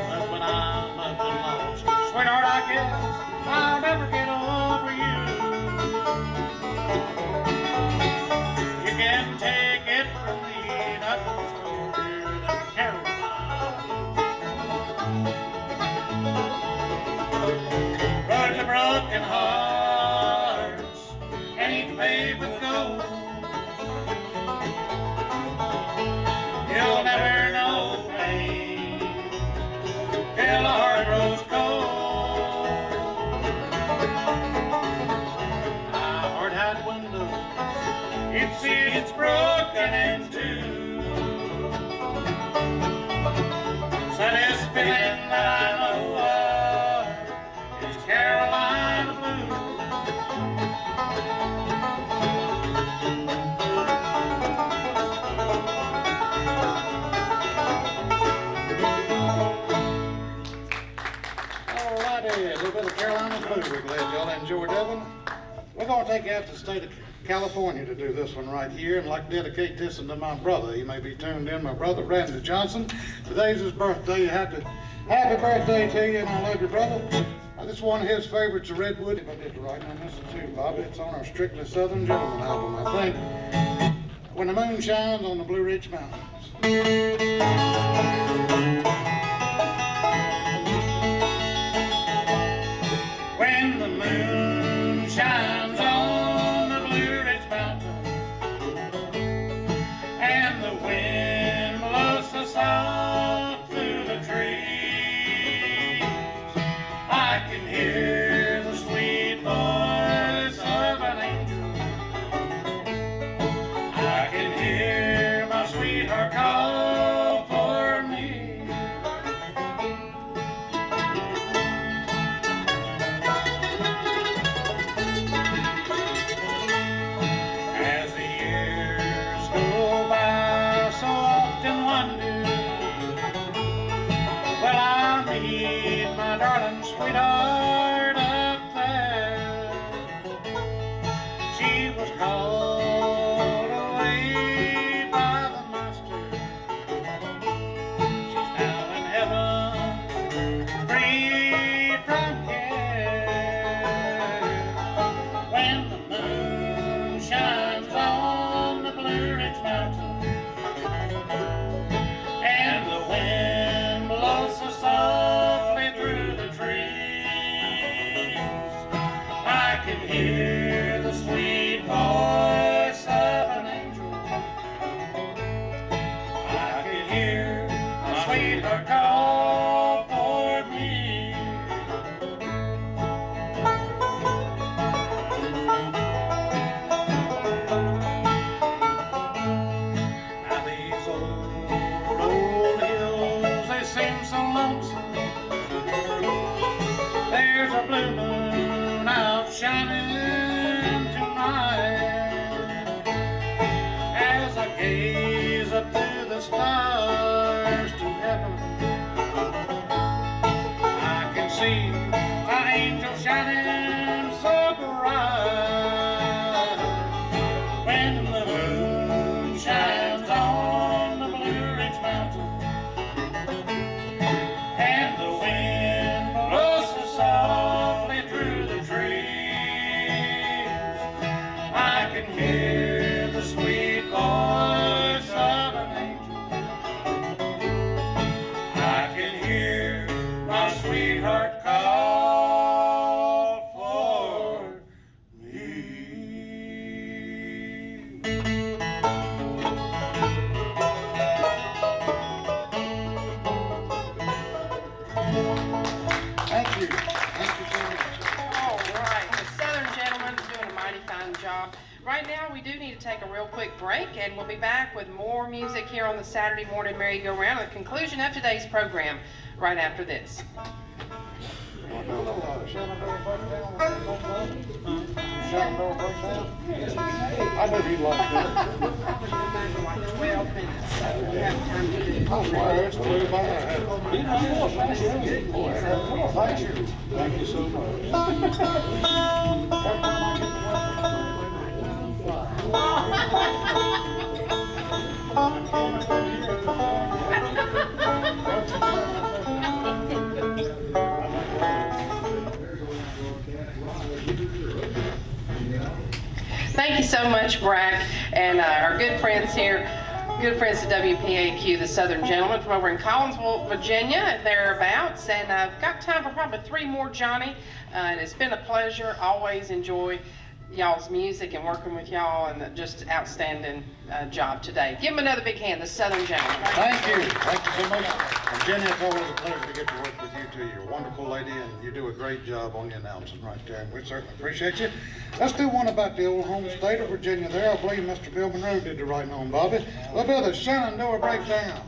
But when I'm up and lost, sweetheart, I guess I'll never get over you. You can take it from me, nothing's colder than Carolina. But the broken hearts ain't paved with gold. You'll never know pain till the heart grows cold. My heart had windows, you'd see it's broken in two. Saddest feeling that I know of is Carolina blue. Alrighty, a little bit of Carolina blue. We're glad y'all enjoyed that one. We're going to take you out to the state of California to do this one right here, and I'd like to dedicate this one to my brother. He may be tuned in, my brother Randy Johnson. Today's his birthday. Happy birthday to you, and I love your brother. This is one of his favorites, the Redwood. If I did the right one, this is too, Bobby. It's on our Strictly Southern Gentleman album, I think. When the moon shines on the Blue Ridge Mountains. When the moon shines on the Blue Ridge Mountains and the wind blows so soft through the trees, I can hear the sweet voice of an angel. I can hear my sweetheart call for me. As the years go by, so often wonder, will I meet my darling sweetheart up there? She was called away by the master. She's now in heaven, free from care. When the moon shines on the Blue Ridge Mountains and the wind blows so softly through the trees, I can hear the sweet voice can hear the sweet voice of an angel. I can hear my sweetheart call for me. Thank you. Thank you so much. All right, the Southern gentleman is doing a mighty fine job. Right now, we do need to take a real quick break, and we'll be back with more music here on the Saturday Morning Merry-Go-Round at the conclusion of today's program right after this. I know he'd like that. Like 12 minutes, so we have time to do. Oh, wow, that's flew by. Thank you. Thank you so much. Thank you so much, Brack, and our good friends here, good friends at WPAQ, the Southern Gentleman from over in Collinsville, Virginia, and thereabouts. And I've got time for probably 3 more, Johnny. And it's been a pleasure. Always enjoy y'all's music and working with y'all, and just outstanding job today. Give them another big hand, the Southern Gentleman. Thank you. Thank you so much. And Jenny, it's always a pleasure to get to work with you too. You're a wonderful lady, and you do a great job on the announcing right there, and we certainly appreciate you. Let's do one about the old home state of Virginia there. I believe Mr. Bill Monroe did the writing on Bobby. A little bit of the Shenandoah Breakdown.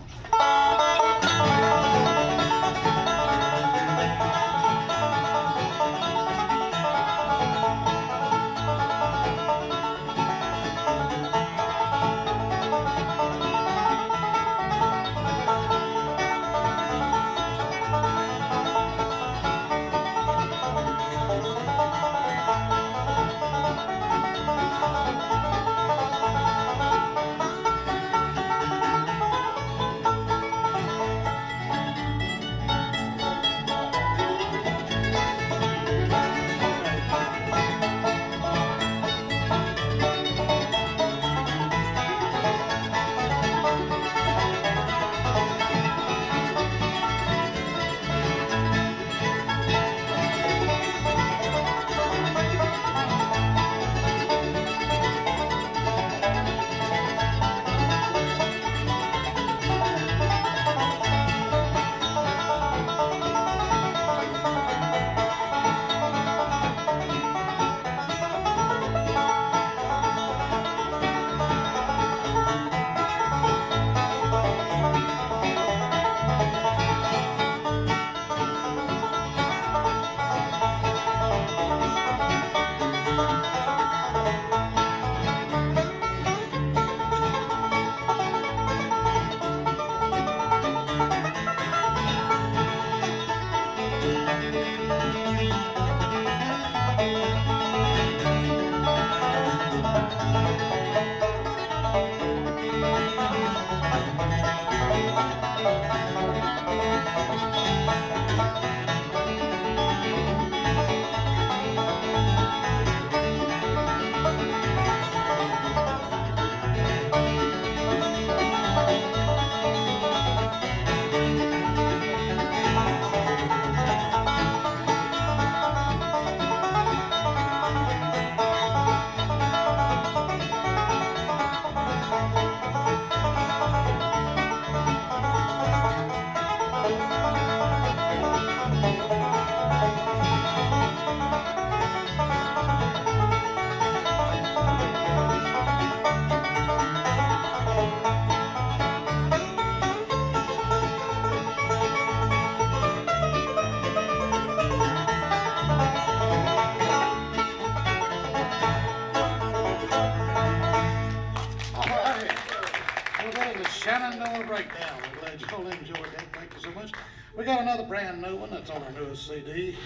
Shenandoah Breakdown. We're glad you all enjoyed that. Thank you so much. We got another brand new one that's on our newest CD.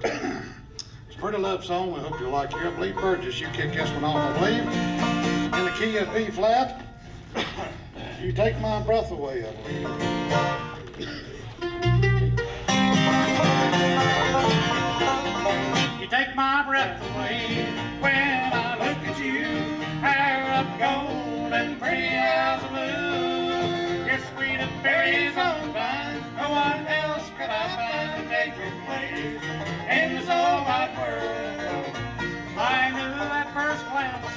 It's a pretty love song. We hope you like it. I believe Burgess, you kicked this one off, I believe. In the key of B flat. You take my breath away, I believe. You take my breath away when I look at you.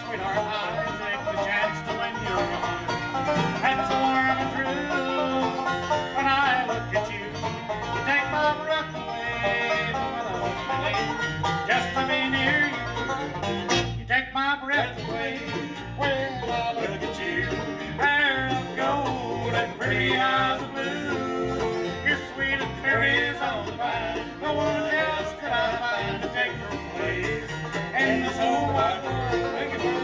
sweetheart, I take the chance to win your heart. And so warm and true, when I look at you, you take my breath away. The weather won't believe just to be near you. You take my breath away when I look at you. Hair of gold and pretty eyes of blue. You're sweet and fairies on the vine. No one else could I find to take your place in this whole wide world. Make it work.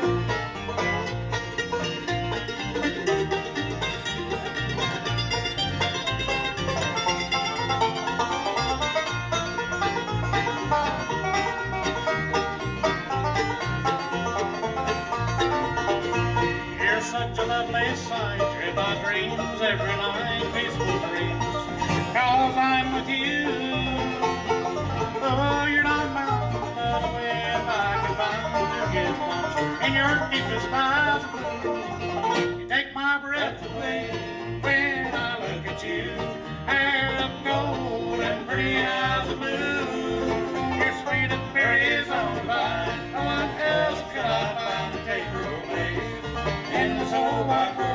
You're such a lovely sight, dream my dreams every night, peaceful dreams, 'cause I'm with you. Oh, you're not mountain, but if I can find to get lost in your deepest eyes of blue. You take my breath away when I look at you. Hair of gold and pretty eyes of blue. You're sweet and fairies on the vine. No one else could I find to take your place in this whole wide world.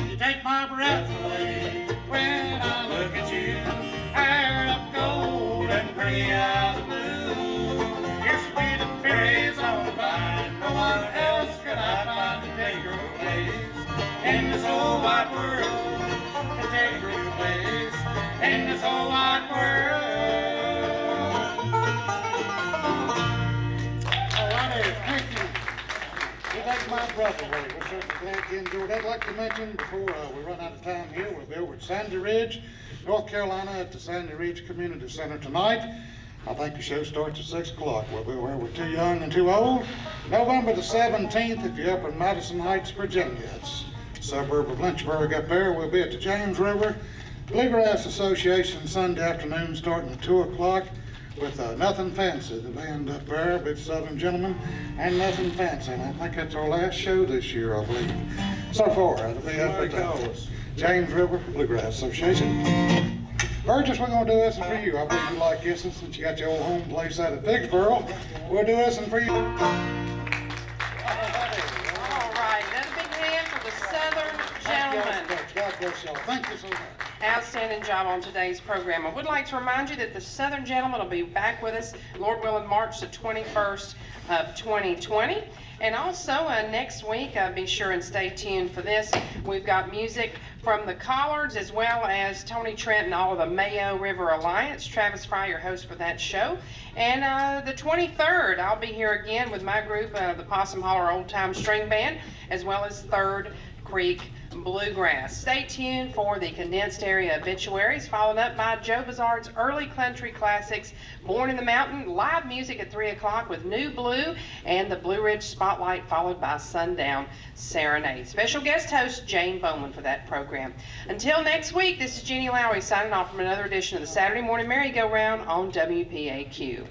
You take my breath away when I look at you. Hair of gold and pretty eyes of blue. You're sweet and fairies on the vine. No one else could I find to take your place in this whole wide world. To take your place in this whole wide world. All righty, thank you. You take my breath away. We're certainly glad you enjoyed that. I'd like to mention before we run out of time here, we'll be over at Sandy Ridge, North Carolina at the Sandy Ridge Community Center tonight. I think the show starts at 6 o'clock. We'll be where we're too young and too old. November the 17th, if you're up in Madison Heights, Virginia. It's a suburb of Lynchburg up there. We'll be at the James River Bluegrass Association Sunday afternoon starting at 2 o'clock with Nothing Fancy, the band up there, Big Southern Gentlemen, and Nothing Fancy. And I think that's our last show this year, I believe. So far, it'll be up at the James River Bluegrass Association. Burgess, we're going to do this for you. I believe you like this since you got your old home place out at Vicksboro. We'll do this for you. All right, another big hand for the Southern Gentlemen. God bless y'all. Thank you so much. Outstanding job on today's program. I would like to remind you that the Southern Gentlemen will be back with us, Lord willing, March the 21st of 2020. And also next week, be sure and stay tuned for this. We've got music from the Collards as well as Tony Trent and all of the Mayo River Alliance. Travis Fry, your host for that show. And the 23rd, I'll be here again with my group, the Possum Holler Old Time String Band, as well as Third Creek Bluegrass. Stay tuned for the condensed area obituaries, followed up by Joe Bazard's early country classics, Born in the Mountain, live music at 3 o'clock with New Blue, and the Blue Ridge Spotlight, followed by Sundown Serenade. Special guest host Jane Bowman for that program. Until next week, this is Jeannie Lowry signing off from another edition of the Saturday Morning Merry-Go-Round on WPAQ.